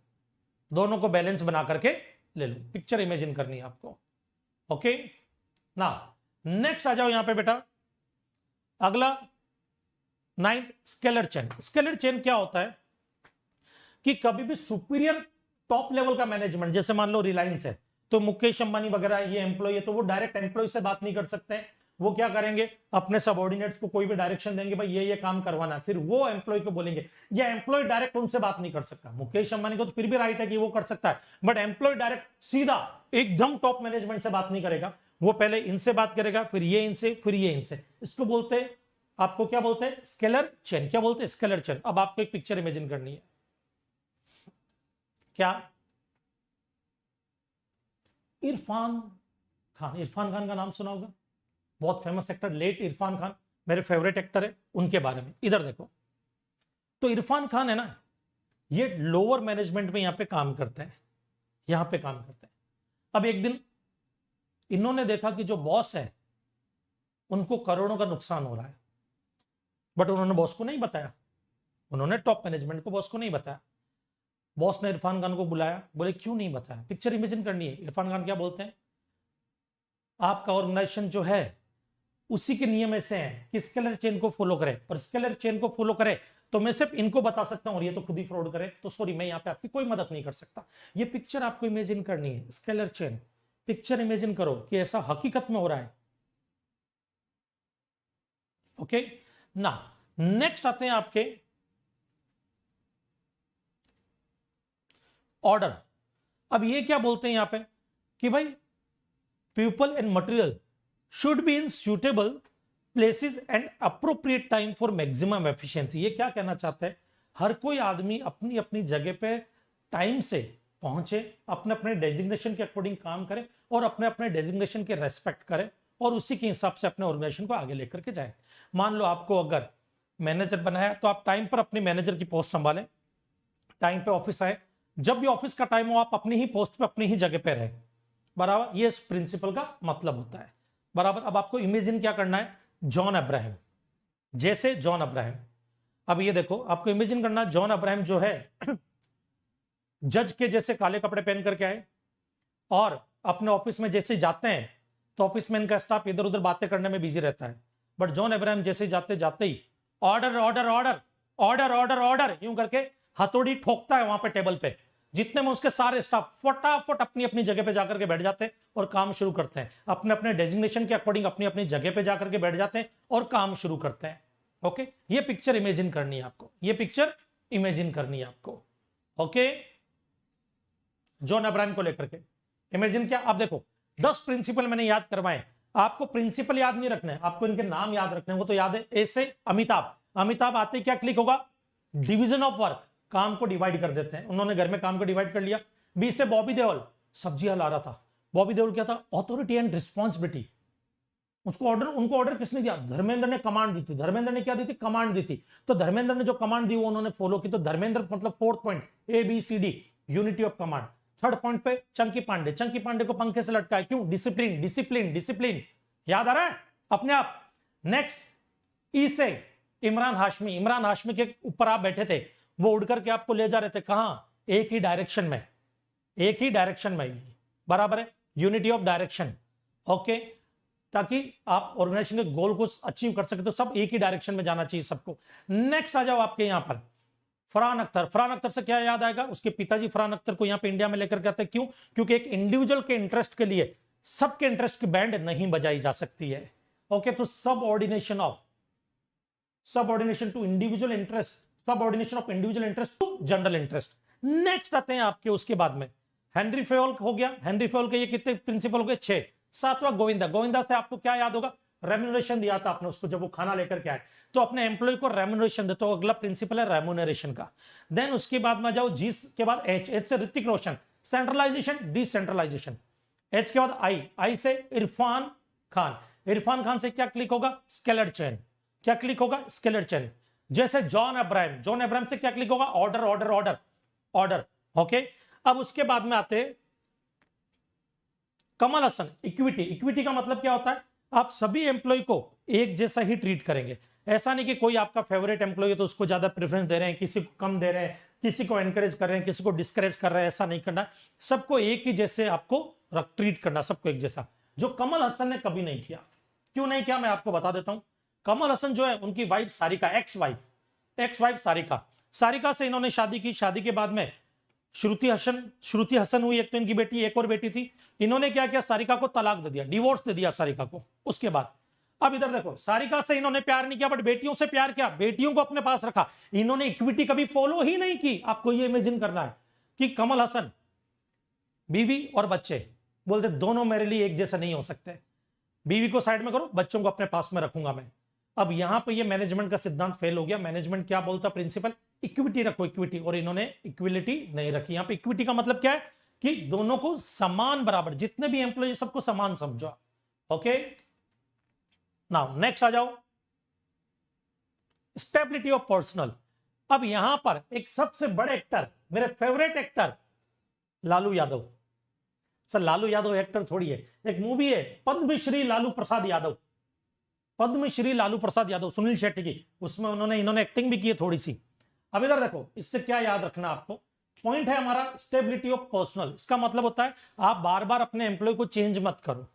[SPEAKER 1] दोनों को बैलेंस बना करके ले लो। पिक्चर इमेजिन करनी है आपको। ओके ना, नेक्स्ट आ जाओ यहां पे बेटा, अगला 9th scalar chain. Scalar chain क्या होता है कि कभी भी सुपीरियर टॉप लेवल का मैनेजमेंट, जैसे मान लो रिलायंस है, तो मुकेश अंबानी वगैरह ये एम्प्लॉय है, तो वो डायरेक्ट एम्प्लॉय से बात नहीं कर सकते हैं। वो क्या करेंगे, अपने सबऑर्डिनेट्स को कोई भी डायरेक्शन देंगे, भाई ये काम करवाना है, फिर वो एम्प्लॉय को बोलेंगे, या एम्प्लॉय डायरेक्ट उनसे बात नहीं कर सकता। मुकेश अंबानी को तो फिर भी राइट है कि वो कर सकता है, बट एम्प्लॉय डायरेक्ट सीधा एकदम टॉप मैनेजमेंट से बात नहीं करेगा, वो पहले इनसे बात करेगा, फिर ये इनसे, फिर ये इनसे। इसको बोलते हैं, आपको क्या बोलते हैं, स्केलर चेन। क्या बोलते हैं, स्केलर चेन। अब आपको एक पिक्चर इमेजिन करनी है, क्या इरफान खान, इरफान खान का नाम सुना होगा, बहुत famous actor, late Irrfan Khan, मेरे फेवरेट एक्टर है, उनके बारे में इधर देखो। तो इरफान खान है ना, ये लोअर मैनेजमेंट में यहां पे काम करते हैं, यहां पे काम करते हैं। अब एक दिन इन्होंने देखा कि जो बॉस है उनको करोड़ों का नुकसान हो रहा है, बट उन्होंने बॉस को नहीं बताया, उन्होंने टॉप मैनेजमेंट को, बॉस को नहीं बताया। बॉस ने इरफान खान को बुलाया, बोले क्यों नहीं बताया, पिक्चर इमेजिन करनी है। इरफान खान क्या बोलते हैं, आपका ऑर्गेनाइजेशन जो है उसी के नियम ऐसे हैं कि स्केलर चेन को फॉलो करे, और स्केलर चेन को फॉलो करे तो मैं सिर्फ इनको बता सकता हूं, और ये तो खुद ही फ्रॉड करे, तो सॉरी मैं यहां पे आपकी कोई मदद नहीं कर सकता। ये पिक्चर आपको इमेजिन करनी है, स्केलर चेन। पिक्चर इमेजिन करो कि ऐसा हकीकत में हो रहा है। ओके ना, नेक्स्ट आते हैं आपके ऑर्डर। अब ये क्या बोलते हैं यहां पे कि भाई people and material should be in suitable places and appropriate time for maximum efficiency. ये क्या कहना चाहते हैं, हर कोई आदमी अपनी अपनी जगह पे टाइम से पहुंचे, अपने अपने डेजिग्नेशन के अकॉर्डिंग काम करे, और अपने अपने डेजिग्नेशन के रेस्पेक्ट करे, और उसी के हिसाब से अपने ऑर्गेनाइजेशन को आगे लेकर के जाए। मान लो आपको अगर मैनेजर बनाया, तो आप टाइम पर अपनी मैनेजर की पोस्ट संभालें, टाइम पे ऑफिस आए, जब भी ऑफिस का टाइम हो आप अपनी ही पोस्ट पे, अपनी ही जगह पे रहे, बराबर। ये इस प्रिंसिपल का मतलब होता है, बराबर। अब आपको इमेजिन क्या करना है, जॉन अब्राहम, जैसे जॉन अब्राहम। अब ये देखो, आपको इमेजिन करना, जॉन अब्राहम जो है जज के जैसे काले कपड़े पहन करके आए, और अपने ऑफिस में जैसे जाते हैं तो ऑफिस में इनका स्टाफ इधर उधर बातें करने में बिजी रहता है, बट जॉन अब्राहम जैसे जाते जाते ही order order order order order order यूं करके हथौड़ी ठोकता है वहां पे टेबल पे। जितने में उसके सारे स्टाफ फटाफट अपनी अपनी जगह पे जाकर के बैठ जाते हैं और काम शुरू करते हैं, अपने अपने डेजिग्नेशन के अकॉर्डिंग अपनी अपनी जगह पे जाकर के बैठ जाते हैं और काम शुरू करते हैं। ओके, ये पिक्चर इमेजिन करनी है आपको, ये पिक्चर इमेजिन करनी है आपको। ओके, जॉन अब्राहम को लेकर के इमेजिन किया। अब देखो 10 प्रिंसिपल मैंने याद करवाए, आपको प्रिंसिपल याद नहीं रखना है, आपको इनके नाम याद रखने हैं, वो तो याद है। ए से अमिताभ, अमिताभ आते ही क्या क्लिक होगा, डिवीजन ऑफ वर्क, काम को डिवाइड कर देते हैं, उन्होंने घर में काम को डिवाइड कर लिया। बी से बॉबी देओल, सब्जियां ला रहा था, बॉबी देओल क्या था, ऑथोरिटी एंड रिस्पॉन्सिबिलिटी। उसको ऑर्डर, उनको ऑर्डर किसने दिया, धर्मेंद्र ने कमांड दी थी। धर्मेंद्र ने क्या दी थी, कमांड दी थी, तो धर्मेंद्र ने जो कमांड दी वो उन्होंने फॉलो की, तो धर्मेंद्र मतलब 4th point, ABCD, unity of command. 3rd point पे चंकी पांडे, चंकी पांडे को पंखे से लटकाया, क्यों, डिसिप्लिन डिसिप्लिन डिसिप्लिन, याद आ रहा है अपने आप। नेक्स्ट ई से इमरान हाशमी, इमरान हाशमी के ऊपर आप बैठे थे, वो उड़ करके आपको ले जा रहे थे, कहां, एक ही डायरेक्शन में, एक ही डायरेक्शन में, बराबर है, यूनिटी ऑफ डायरेक्शन। ओके, ताकि आप ऑर्गेनाइजेशन के गोल को अचीव कर सके। तो सब एक ही डायरेक्शन में जाना चाहिए सबको। नेक्स्ट आ जाओ आपके यहां पर फरहान अख्तर। फरहान अख्तर से क्या याद आएगा? उसके पिताजी फरहान अख्तर को यहां पे इंडिया में लेकर के आते हैं। क्यों? क्योंकि एक इंडिविजुअल के इंटरेस्ट के लिए सबके इंटरेस्ट की बैंड नहीं बजाई जा सकती है। ओके, तो subordination to individual interest, subordination of individual interest to general interest. Next आते हैं आपके उसके बाद में हेनरी फेयोल हो गया। हेनरी फेयोल के ये कितने प्रिंसिपल हो गए? 6। सातवां गोविंदा। गोविंदा से आपको क्या याद होगा? रेम्यूनरेशन दिया था आपने उसको, जब वो खाना लेकर के आए तो अपने एम्प्लॉय को रेम्यूनरेशन दे, तो अगला प्रिंसिपल है रेम्यूनरेशन का। देन उसके बाद में जाओ जी के बाद एच। एच से Hrithik Roshan, centralisation decentralisation. H के बाद आई से इरफान खान। इरफान खान से क्या क्लिक होगा? Scalar chain. क्या क्लिक होगा? Scalar chain. जैसे जॉन अब्राहम, जॉन अब्राहम से क्या क्लिक होगा? Order order order order. Okay, अब उसके बाद में आते कमल हसन, इक्विटी। इक्विटी का मतलब क्या होता है? आप सभी एम्प्लॉय को एक जैसा ही ट्रीट करेंगे। ऐसा नहीं कि कोई आपका फेवरेट एम्प्लॉय है तो उसको ज्यादा प्रेफरेंस दे रहे हैं, किसी को कम दे रहे हैं, किसी को एनकरेज कर रहे हैं, किसी को डिस्करेज कर रहे हैं। ऐसा नहीं करना, सबको एक ही जैसे आपको ट्रीट करना, सबको एक जैसा। जो कमल हसन ने कभी नहीं किया। क्यों नहीं किया? मैं आपको बता देता हूं। कमल हसन जो है, उनकी wife Sarika, ex wife Sarika, Sarika से इन्होंने शादी की। शादी के बाद में श्रुति हसन हुई, एक तो इनकी बेटी, एक और बेटी थी। इन्होंने क्या किया? सारिका को तलाक दे दिया, डिवोर्स दे दिया सारिका को। उसके बाद अब इधर देखो, सारिका से इन्होंने प्यार नहीं किया बट बेटियों से प्यार किया, बेटियों को अपने पास रखा। इन्होंने इक्विटी कभी फॉलो ही नहीं की। आपको ये इमेजिन करना है कि कमल हसन, बीवी और बच्चे, बोलते दोनों मेरे लिए एक जैसे नहीं हो सकते। बीवी को साइड में करो, बच्चों को अपने पास में रखूंगा मैं। अब यहां पे ये मैनेजमेंट का सिद्धांत फेल हो गया। मैनेजमेंट क्या बोलता? प्रिंसिपल इक्विटी रखो, इक्विटी, और इन्होंने इक्विलिटी नहीं रखी। यहां पे इक्विटी का मतलब क्या है? कि दोनों को समान बराबर, जितने भी एम्प्लॉय सबको समान समझो। ओके, नाउ नेक्स्ट आ जाओ, स्टेबिलिटी ऑफ पर्सनल। अब यहां पर एक सबसे बड़े एक्टर, मेरे favourite actor Lalu Yadav. Sir Lalu Yadav actor थोड़ी है, एक मूवी है पद्मश्री लालू प्रसाद यादव, पद्मश्री लालू प्रसाद यादव, सुनील शेट्टी की, उसमें इन्होंने एक्टिंग भी की है थोड़ी सी। अब इधर देखो, इससे क्या याद रखना आपको? पॉइंट है हमारा स्टेबिलिटी ऑफ पर्सनल। इसका मतलब होता है आप बार बार अपने एम्प्लॉय को चेंज मत करो।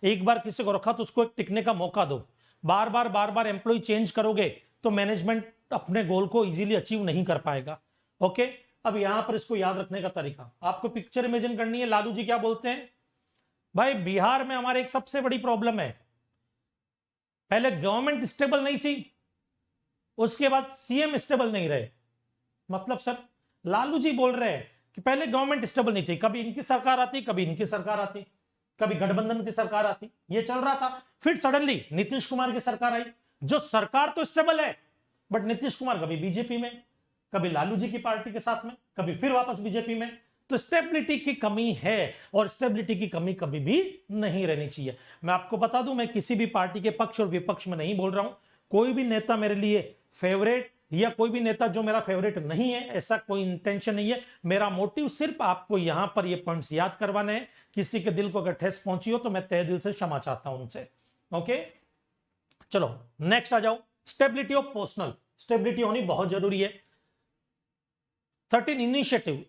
[SPEAKER 1] एक बार किसी को रखा तो उसको एक टिकने का मौका दो। बार बार एम्प्लॉय चेंज करोगे तो मैनेजमेंट अपने गोल को इजीली अचीव नहीं कर पाएगा। ओके, अब यहां पर इसको याद रखने का तरीका आपको पिक्चर इमेजिन करनी है। लालू जी क्या बोलते हैं? भाई बिहार में हमारे एक सबसे बड़ी प्रॉब्लम है, पहले गवर्नमेंट स्टेबल नहीं थी, उसके बाद सीएम स्टेबल नहीं रहे। मतलब सर लालू जी बोल रहे हैं कि पहले गवर्नमेंट स्टेबल नहीं थी, कभी इनकी सरकार आती, कभी इनकी सरकार आती, कभी गठबंधन की सरकार आती, ये चल रहा था। फिर सडनली नीतीश कुमार की सरकार आई, जो सरकार तो स्टेबल है बट नीतीश कुमार कभी बीजेपी में, कभी लालू जी की पार्टी के साथ में, कभी फिर वापस बीजेपी में। तो स्टेबिलिटी की कमी है, और स्टेबिलिटी की कमी कभी भी नहीं रहनी चाहिए। मैं आपको बता दूं, मैं किसी भी पार्टी के पक्ष और विपक्ष में नहीं बोल रहा हूं। कोई भी नेता मेरे लिए फेवरेट या कोई भी नेता जो मेरा फेवरेट नहीं है, ऐसा कोई इंटेंशन नहीं है। मेरा मोटिव सिर्फ आपको यहां पर ये पॉइंट्स याद करवाने हैं। किसी के दिल को अगर ठेस पहुंची हो तो मैं तहे दिल से क्षमा चाहता हूं उनसे। ओके, चलो नेक्स्ट आ जाओ, स्टेबिलिटी ऑफ पर्सनल। स्टेबिलिटी होनी बहुत जरूरी है। 13 इनिशिएटिव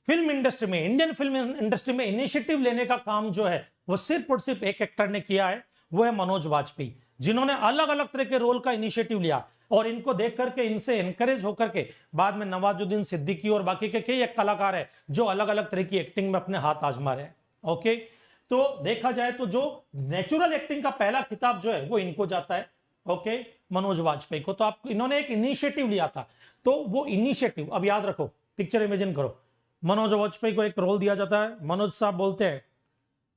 [SPEAKER 1] फिल्म इंडस्ट्री में, इंडियन फिल्म इंडस्ट्री में इनिशिएटिव लेने का काम जो है वो सिर्फ और सिर्फ एक एक्टर ने किया है, वो है मनोज वाजपेयी, जिन्होंने अलग अलग तरह के रोल का इनिशिएटिव लिया। और इनको देख करके, इनसे एनकरेज होकर के बाद में नवाजुद्दीन सिद्दीकी और बाकी के कई कलाकार है जो अलग अलग तरह की एक्टिंग में अपने हाथ आजमा रहे हैं। ओके, तो देखा जाए तो जो नेचुरल एक्टिंग का पहला खिताब जो है वो इनको जाता है। ओके, मनोज वाजपेयी को। तो आप इन्होंने एक इनिशिएटिव लिया था, तो वो इनिशिएटिव अब याद रखो, पिक्चर इमेजिन करो। मनोज वाजपेयी को एक रोल दिया जाता है, मनोज साहब बोलते हैं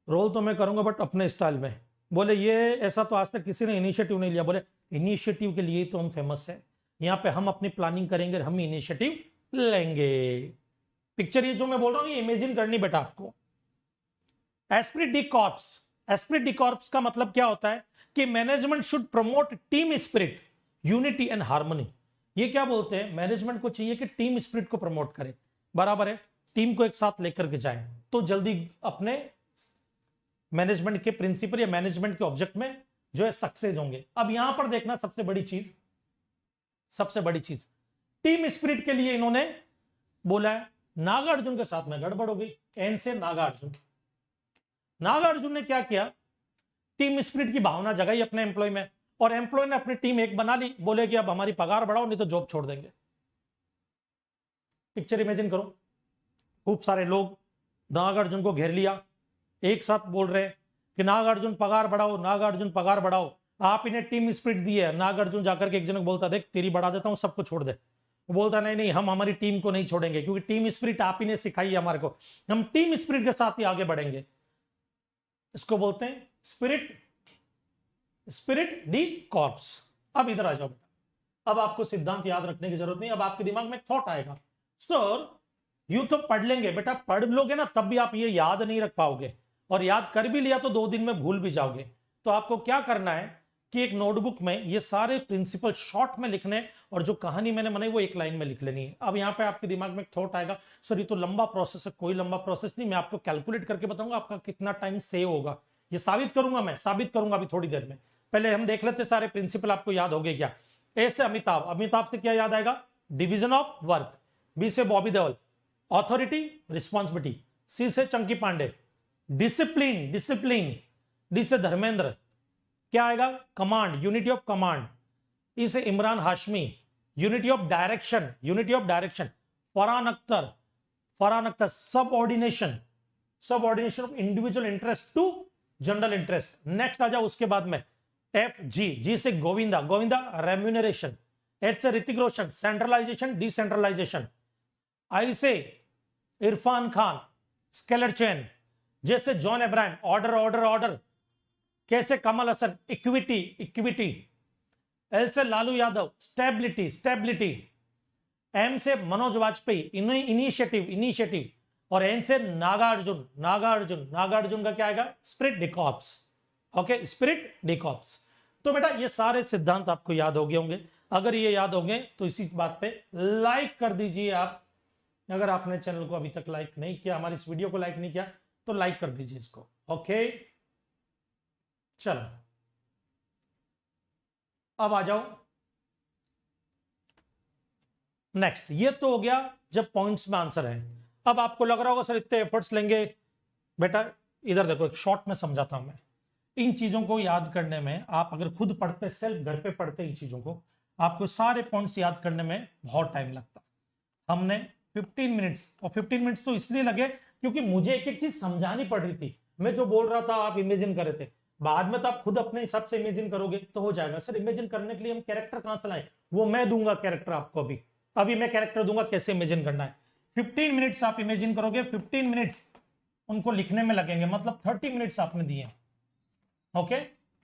[SPEAKER 1] रोल तो मैं करूंगा बट अपने स्टाइल में। बोले ये ऐसा तो आज तक किसी ने इनिशिएटिव नहीं लिया। बोले इनिशिएटिव के लिए तो हम फेमस है, यहाँ पे हम अपनी प्लानिंग करेंगे, हम इनिशिएटिव लेंगे। पिक्चर ये जो मैं बोल रहा हूँ ये इमेजिन करनी बेटा आपको। Esprit D corps, Esprit D corps का मतलब क्या होता है कि management should promote team spirit, unity and harmony. ये क्या बोलते हैं? मैनेजमेंट को चाहिए कि टीम स्पिरिट को प्रमोट करे, बराबर है, टीम को एक साथ लेकर के जाए तो जल्दी अपने मैनेजमेंट के प्रिंसिपल या मैनेजमेंट के ऑब्जेक्ट में जो है सक्सेस होंगे। अब यहां पर देखना सबसे बड़ी चीज टीम स्पिरिट के लिए इन्होंने बोला है। नागार्जुन के साथ में गड़बड़ हो गई, एन से नागार्जुन। नागार्जुन ने क्या किया? टीम स्पिरिट की भावना जगाई अपने एम्प्लॉय में, और एम्प्लॉय ने अपनी टीम एक बना ली, बोले कि अब हमारी पगार बढ़ाओ नहीं तो जॉब छोड़ देंगे। पिक्चर इमेजिन करो, खूब सारे लोग नागार्जुन को घेर लिया, एक साथ बोल रहे कि नागार्जुन पगार बढ़ाओ, नागार्जुन पगार बढ़ाओ। आप इन्हें टीम स्पिरिट दी है। नागार्जुन जाकर के एक जन को बोलता, देख तेरी बढ़ा देता हूं, सबको छोड़ दे। वो बोलता, नहीं नहीं, हम हमारी टीम को नहीं छोड़ेंगे, क्योंकि टीम स्पिरिट आप ही ने सिखाई है हमारे को, हम टीम स्पिरिट के साथ ही आगे बढ़ेंगे। इसको बोलते हैं स्पिरिट, स्पिरिट डी कॉर्प्स। अब इधर आ जाओ बेटा, अब आपको सिद्धांत याद रखने की जरूरत नहीं, अब आपके दिमाग में थॉट आएगा, सर यूं तो पढ़ लेंगे। बेटा पढ़ लोगे ना तब भी आप ये याद नहीं रख पाओगे, और याद कर भी लिया तो 2 दिन में भूल भी जाओगे। तो आपको क्या करना है कि एक नोटबुक में ये सारे प्रिंसिपल शॉर्ट में लिखने, और जो कहानी मैंने बनाई वो एक लाइन में लिख लेनी है। अब यहाँ पे आपके दिमाग में एक थॉट आएगा, सर ये तो लंबा प्रोसेस है। कोई लंबा प्रोसेस नहीं, मैं आपको कैलकुलेट करके बताऊंगा आपका कितना टाइम सेव होगा। ये साबित करूंगा, मैं साबित करूंगा अभी थोड़ी देर में। पहले हम देख लेते सारे प्रिंसिपल आपको याद हो गए क्या। ए से अमिताभ, अमिताभ से क्या याद आएगा, डिविजन ऑफ वर्क। बी से Bobby Deol, authority responsibility. C से Chunky Pandey, discipline discipline. D से धर्मेंद्र, क्या आएगा, command, unity of command. E से Imran Hashmi, unity of direction, unity of direction. Farhan Akhtar, Farhan Akhtar, subordination, subordination of individual interest to general interest. Next आ जाओ उसके बाद में एफ जी, जी से गोविंदा, गोविंदा रेम्यूनरेशन। एच से Hrithik Roshan, centralisation decentralisation. I से इरफान खान, स्केलर चेन। जैसे John Abraham, order order order. कैसे Kamal Haasan, equity equity. L से Lalu Yadav, stability stability. M से मनोज वाजपेयी, इनिशिएटिव इनिशिएटिव। और एन से नागार्जुन, नागार्जुन, नागार्जुन का क्या आएगा, spirit de corps. Okay, spirit de corps. तो बेटा ये सारे सिद्धांत आपको याद हो गए होंगे। अगर ये याद हो गए तो इसी बात पे लाइक कर दीजिए आप। अगर आपने चैनल को अभी तक लाइक नहीं किया, हमारी इस वीडियो को लाइक नहीं किया, तो लाइक कर दीजिए इसको। ओके चलो अब आ जाओ नेक्स्ट। ये तो हो गया जब पॉइंट्स में आंसर है। अब आपको लग रहा होगा सर इतने एफर्ट्स लेंगे। बेटा इधर देखो, एक शॉर्ट में समझाता हूं मैं। इन चीजों को याद करने में आप अगर खुद पढ़ते, सेल्फ घर पे पढ़ते इन चीजों को, आपको सारे पॉइंट्स याद करने में बहुत टाइम लगता। हमने 15 मिनट्स, और 15 मिनट्स तो इसलिए लगे क्योंकि मुझे एक एक चीज समझानी पड़ रही थी। मैं जो बोल रहा था आप इमेजिन कर रहे थे, बाद में तो आप खुद अपने हिसाब से इमेजिन करोगे तो हो जाएगा। सर इमेजिन करने के लिए हम कैरेक्टर कहां से लाएं, वो मैं दूंगा कैरेक्टर आपको। अभी मैं कैरेक्टर दूंगा कैसे इमेजिन करना है। 15 मिनट्स आप इमेजिन करोगे, 15 मिनट्स उनको लिखने में लगेंगे, मतलब 30 मिनट्स आपने दिए। ओके,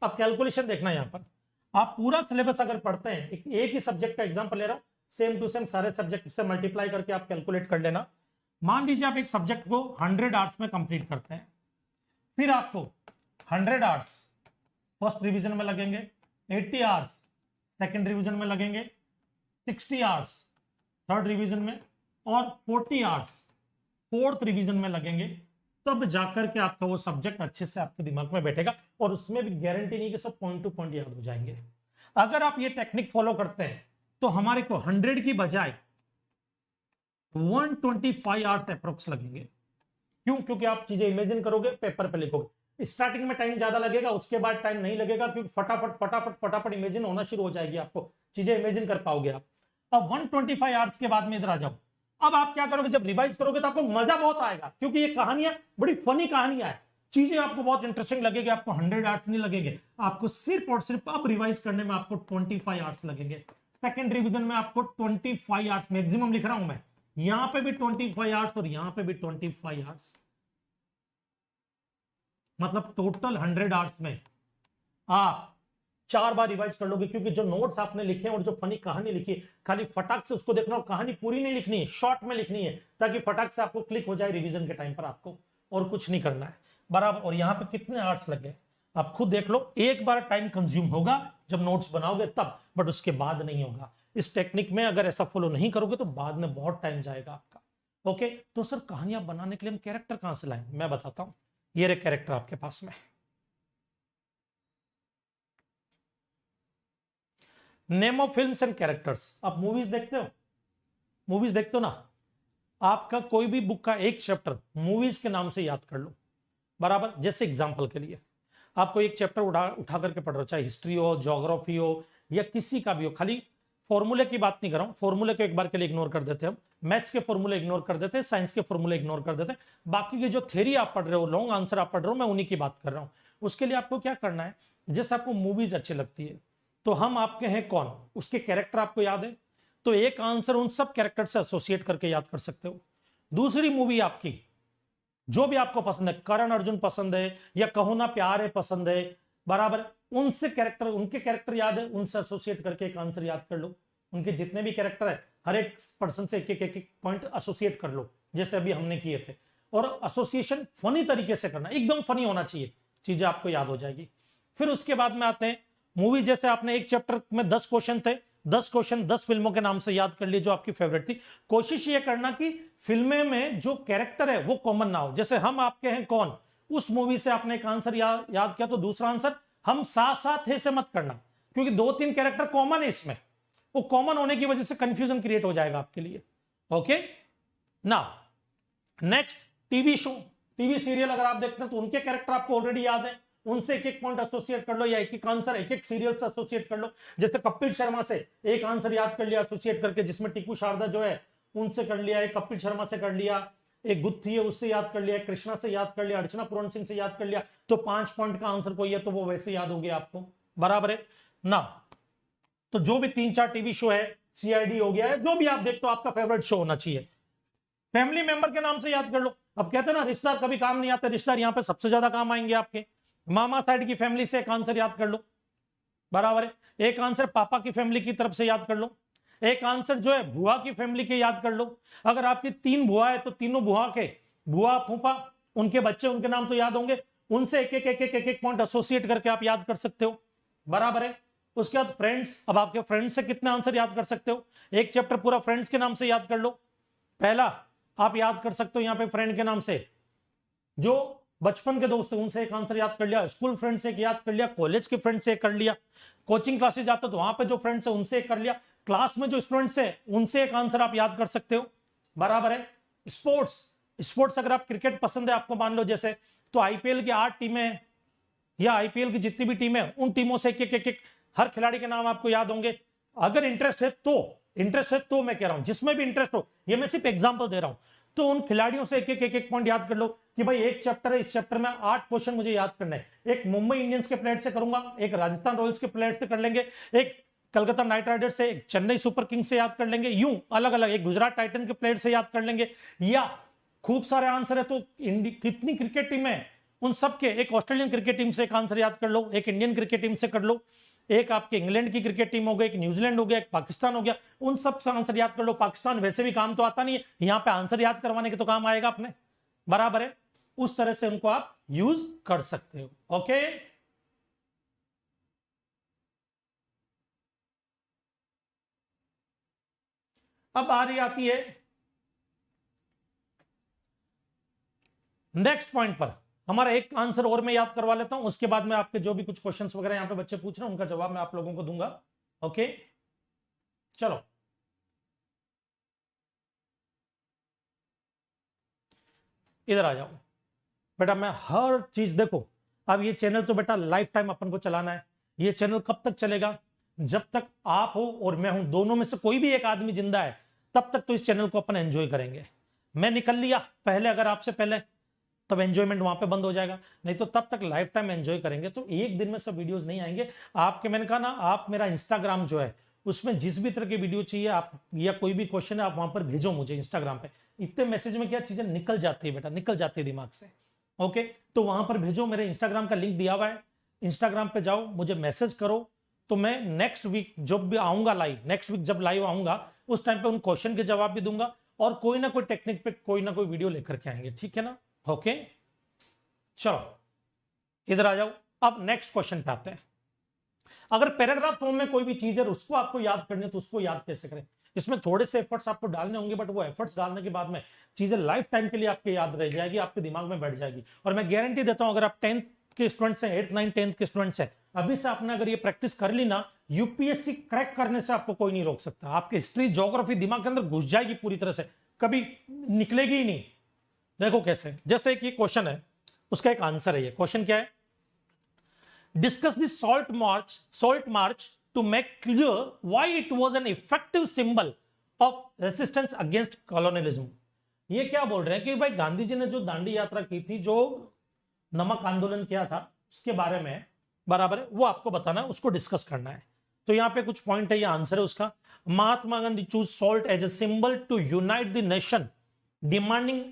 [SPEAKER 1] अब कैलकुलेशन देखना यहां पर। आप पूरा सिलेबस अगर पढ़ते हैं, एक ही सब्जेक्ट का एग्जांपल ले रहा हूं, सेम टू सेम सारे सब्जेक्ट से मल्टीप्लाई करके आप कैलकुलेट कर लेना। मान लीजिए आप एक सब्जेक्ट को 100 आवर्स में कंप्लीट करते हैं, फिर आपको 100 आवर्स फर्स्ट रिवीजन में लगेंगे, 80 आवर्स सेकंड रिवीजन में लगेंगे, 60 आवर्स थर्ड रिवीजन में, और 40 आवर्स फोर्थ रिवीजन में लगेंगे। तब जाकर के आपका वो सब्जेक्ट अच्छे से आपके दिमाग में बैठेगा, और उसमें भी गारंटी नहीं कि सब पॉइंट टू पॉइंट याद हो जाएंगे। अगर आप ये टेक्निक फॉलो करते हैं तो हमारे को 100 की बजाय 125 आवर्स अप्रोक्स लगेंगे। क्यों? क्योंकि आप चीजें इमेजिन करोगे, पेपर पे लिखोगे। स्टार्टिंग में टाइम ज्यादा लगेगा, उसके बाद टाइम नहीं लगेगा, क्योंकि फटाफट फटाफट फटाफट इमेजिन होना शुरू हो जाएगी, आपको चीजें इमेजिन कर पाओगे आप। अब 125 आवर्स के बाद में इधर आ जाओ। अब आप क्या करोगे, जब रिवाइज करोगे तो आपको मजा बहुत आएगा, क्योंकि ये कहानियां बड़ी फनी कहानियां हैं, चीजें आपको बहुत इंटरेस्टिंग लगेगी। आपको 100 आवर्स नहीं लगेंगे, आपको सिर्फ और सिर्फ अब रिवाइज करने में आपको 25 आवर्स लगेंगे। सेकंड रिवीजन में आपको 25 आवर्स मैक्सिमम लिख रहा हूं मैं, यहां पे भी 25 आवर्स और यहां पे भी 25 आवर्स, मतलब टोटल 100 आवर्स में आप 4 बार रिवाइज कर लोगे। क्योंकि जो नोट्स आपने लिखे और जो फनी कहानी लिखी है, खाली फटाक से उसको देखना, और कहानी पूरी नहीं लिखनी है, शॉर्ट में लिखनी है, ताकि फटाक से आपको क्लिक हो जाए रिवीजन के टाइम पर। आपको और कुछ नहीं करना है बराबर। और यहां पे कितने आवर्स लगे आप खुद देख लो। एक बार टाइम कंज्यूम होगा जब नोट्स बनाओगे तब, बट उसके बाद नहीं होगा। इस टेक्निक में अगर ऐसा फॉलो नहीं करोगे तो बाद में बहुत टाइम जाएगा आपका। ओके, तो सर कहानियां बनाने के लिए हम कैरेक्टर कहां से लाएं, मैं बताता हूं। ये रहे कैरेक्टर आपके पास में। Name of films and characters. आप मूवीज देखते हो, मूवीज देखते हो ना, आपका कोई भी बुक का एक चैप्टर मूवीज के नाम से याद कर लो बराबर। जैसे एग्जांपल के लिए आपको एक चैप्टर उठा करके पढ़ रहे हो, चाहे हिस्ट्री हो, ज्योग्राफी हो, या किसी का भी हो, खाली फॉर्मूले की बात नहीं कर रहा हूं, फॉर्मूले को एक बार के लिए इग्नोर कर देते हैं हम, मैथ्स के फॉर्मूले इग्नोर कर देते हैं, साइंस के फॉर्मूले इग्नोर कर देते हैं, बाकी की जो थ्योरी आप पढ़ रहे हो, लॉन्ग आंसर आप पढ़ रहे हो, मैं उन्हीं की बात कर रहा हूं। उसके लिए आपको क्या करना है, जैसे आपको मूवीज अच्छी लगती है, तो हम आपके हैं कौन, उसके कैरेक्टर आपको याद है, तो एक आंसर उन सब कैरेक्टर से एसोसिएट करके याद कर सकते हो। दूसरी मूवी आपकी जो भी आपको पसंद है, करण अर्जुन पसंद है या कहो ना प्यार है पसंद है, बराबर, उनसे कैरेक्टर, उनके कैरेक्टर याद है, उनसे एसोसिएट करके एक आंसर याद कर लो। उनके जितने भी कैरेक्टर है, हर एक पर्सन से एक पॉइंट एसोसिएट कर लो, जैसे अभी हमने किए थे। और एसोसिएशन फनी तरीके से करना, एकदम फनी होना चाहिए, चीजें आपको याद हो जाएगी। फिर उसके बाद में आते हैं मूवी, जैसे आपने एक चैप्टर में 10 क्वेश्चन थे, 10 क्वेश्चन 10 फिल्मों के नाम से याद कर लिए जो आपकी फेवरेट थी। कोशिश ये करना कि फिल्में में जो कैरेक्टर है वो कॉमन ना हो। जैसे हम आपके हैं कौन, उस मूवी से आपने एक आंसर याद किया, तो दूसरा आंसर हम साथ साथ है से मत करना, क्योंकि 2-3 कैरेक्टर कॉमन है इसमें, वो कॉमन होने की वजह से कंफ्यूजन क्रिएट हो जाएगा आपके लिए। ओके ना, next TV show, TV serial अगर आप देखते हैं तो उनके कैरेक्टर आपको ऑलरेडी याद है, उनसे एक एक पॉइंट एसोसिएट कर लो, या एक एक आंसर एक एक सीरियल से एसोसिएट कर लो। जैसे कपिल शर्मा से एक आंसर याद कर लिया एसोसिएट करके, जिसमें टीकू शारदा जो है उनसे कर लिया, एक कपिल शर्मा से कर लिया, एक गुत्थी है उससे याद कर लिया, कृष्णा से याद कर लिया, अर्चना पूरन सिंह से याद कर लिया, तो 5 पॉइंट का आंसर कोई है तो वो वैसे याद हो गया आपको, बराबर है ना। तो जो भी 3-4 टीवी शो है, सीआईडी हो गया है, जो भी आप देखते हो आपका फेवरेट शो होना चाहिए। फैमिली मेंबर के नाम से याद कर लो। अब कहते हैं ना रिश्तेदार कभी काम नहीं आते, रिश्तेदार यहां पे सबसे ज्यादा काम आएंगे आपके। मामा साइड की फैमिली से एक आंसर याद कर लो, बराबर है। एक आंसर पापा की फैमिली की तरफ से याद कर लो, एक आंसर जो है बुआ की फैमिली के याद कर लो। अगर आपकी 3 बुआ है तो तीनों बुआ के, बुआ फूफा उनके बच्चे, उनके नाम तो याद होंगे, उनसे एक एक पॉइंट एसोसिएट करके आप याद कर सकते हो, बराबर है। उसके बाद फ्रेंड्स, अब आपके फ्रेंड्स से कितने आंसर याद कर सकते हो, एक चैप्टर पूरा फ्रेंड्स के नाम से याद कर लो। पहला आप याद कर सकते हो यहां पे फ्रेंड के नाम से, जो बचपन के दोस्त हैं उनसे एक आंसर याद कर लिया, स्कूल फ्रेंड से एक याद कर लिया, कॉलेज के फ्रेंड से एक कर लिया, कोचिंग क्लासेस जाते हो तो वहां पे जो फ्रेंड्स है उनसे एक कर लिया, क्लास में जो स्टूडेंट्स है उनसे एक आंसर आप याद कर सकते हो, बराबर है। स्पोर्ट्स अगर आप क्रिकेट पसंद है आपको, मान लो जैसे, तो आईपीएल की 8 टीमें या आईपीएल की जितनी भी टीमें हैं उन टीमों से एक हर खिलाड़ी के नाम आपको याद होंगे। अगर इंटरेस्ट है तो मैं कह रहा हूं जिसमें भी इंटरेस्ट हो, ये मैं सिर्फ एग्जांपल दे रहा हूं, तो उन खिलाड़ियों से एक पॉइंट याद कर लो कि भाई एक चैप्टर है, इस चैप्टर में 8 क्वेश्चन मुझे याद करना है। एक मुंबई इंडियंस के प्लेयर से करूंगा, एक राजस्थान रॉयल्स के प्लेयर से कर लेंगे, एक कलकत्ता नाइट राइडर्स से, एक चेन्नई सुपर किंग्स से याद कर लेंगे, यूं अलग अलग, एक गुजरात टाइटन के प्लेयर से याद कर लेंगे। या खूब सारे आंसर है तो कितनी क्रिकेट टीम है उन सबके, एक ऑस्ट्रेलियन क्रिकेट टीम से एक आंसर याद कर लो, एक इंडियन क्रिकेट टीम से कर लो, एक आपके इंग्लैंड की क्रिकेट टीम हो गई, एक न्यूजीलैंड हो गया, एक पाकिस्तान हो गया, उन सब से आंसर याद कर लो। पाकिस्तान वैसे भी काम तो आता नहीं है, यहां पे आंसर याद करवाने के तो काम आएगा अपने, बराबर है। उस तरह से उनको आप यूज कर सकते हो। ओके, अब आ रही आती है नेक्स्ट पॉइंट पर। हमारा एक आंसर और मैं याद करवा लेता हूं, उसके बाद में आपके जो भी कुछ क्वेश्चंस वगैरह यहां पे बच्चे पूछ रहे हैं उनका जवाब मैं आप लोगों को दूंगा। ओके, चलो इधर आ जाओ बेटा। मैं हर चीज देखो, अब ये चैनल तो बेटा लाइफ टाइम अपन को चलाना है। ये चैनल कब तक चलेगा, जब तक आप हो और मैं हूं, दोनों में से कोई भी एक आदमी जिंदा है, तब तक तो इस चैनल को अपन एंजॉय करेंगे। मैं निकल लिया पहले, अगर आपसे पहले, तब एंजॉयमेंट वहां पे बंद हो जाएगा, नहीं तो तब तक लाइफ टाइम एंजॉय करेंगे। तो एक दिन में सब वीडियोस नहीं आएंगे आपके। मैंने कहा ना, आप मेरा इंस्टाग्राम जो है उसमें जिस भी तरह की वीडियो चाहिए आप, या कोई भी क्वेश्चन है आप वहां पर भेजो मुझे इंस्टाग्राम पे। इतने मैसेज में क्या चीजें निकल जाती है बेटा, निकल जाती है दिमाग से। ओके, तो वहां पर भेजो, मेरे इंस्टाग्राम का लिंक दिया हुआ है, इंस्टाग्राम पे जाओ, मुझे मैसेज करो, तो मैं नेक्स्ट वीक जब भी आऊंगा लाइव, नेक्स्ट वीक जब लाइव आऊंगा उस टाइम पे उन क्वेश्चन के जवाब भी दूंगा, और कोई ना कोई टेक्निक पे कोई ना कोई वीडियो लेकर के आएंगे, ठीक है ना। ओके, चलो इधर आ जाओ। अब नेक्स्ट क्वेश्चन पे आते हैं। अगर पैराग्राफ फॉर्म में कोई भी चीज है उसको आपको याद करनी है, तो उसको याद कैसे करें। इसमें थोड़े से एफर्ट्स आपको डालने होंगे, बट वो एफर्ट्स डालने के बाद में चीजें लाइफ टाइम के लिए आपके याद रह जाएगी, आपके दिमाग में बैठ जाएगी। और मैं गारंटी देता हूं, अगर आप 10th के स्टूडेंट्स हैं, 8th 9th 10th के स्टूडेंट्स हैं, अभी से आपने अगर ये प्रैक्टिस कर ली ना, यूपीएससी क्रैक करने से आपको कोई नहीं रोक सकता। आपकी हिस्ट्री ज्योग्राफी दिमाग के अंदर घुस जाएगी पूरी तरह से, कभी निकलेगी ही नहीं। देखो कैसे, जैसे एक ये क्वेश्चन है, उसका एक आंसर है। ये क्वेश्चन क्या है, discuss the salt march to make clear why it was an effective symbol of resistance against colonialism. ये क्या बोल रहे हैं कि भाई गांधी जी ने जो दांडी यात्रा की थी, जो नमक आंदोलन किया था, उसके बारे में बराबर है, वो आपको बताना है, उसको डिस्कस करना है. तो यहाँ पे कुछ पॉइंट है, ये आंसर है उसका. Mahatma Gandhi choose salt as a symbol to unite the nation, demanding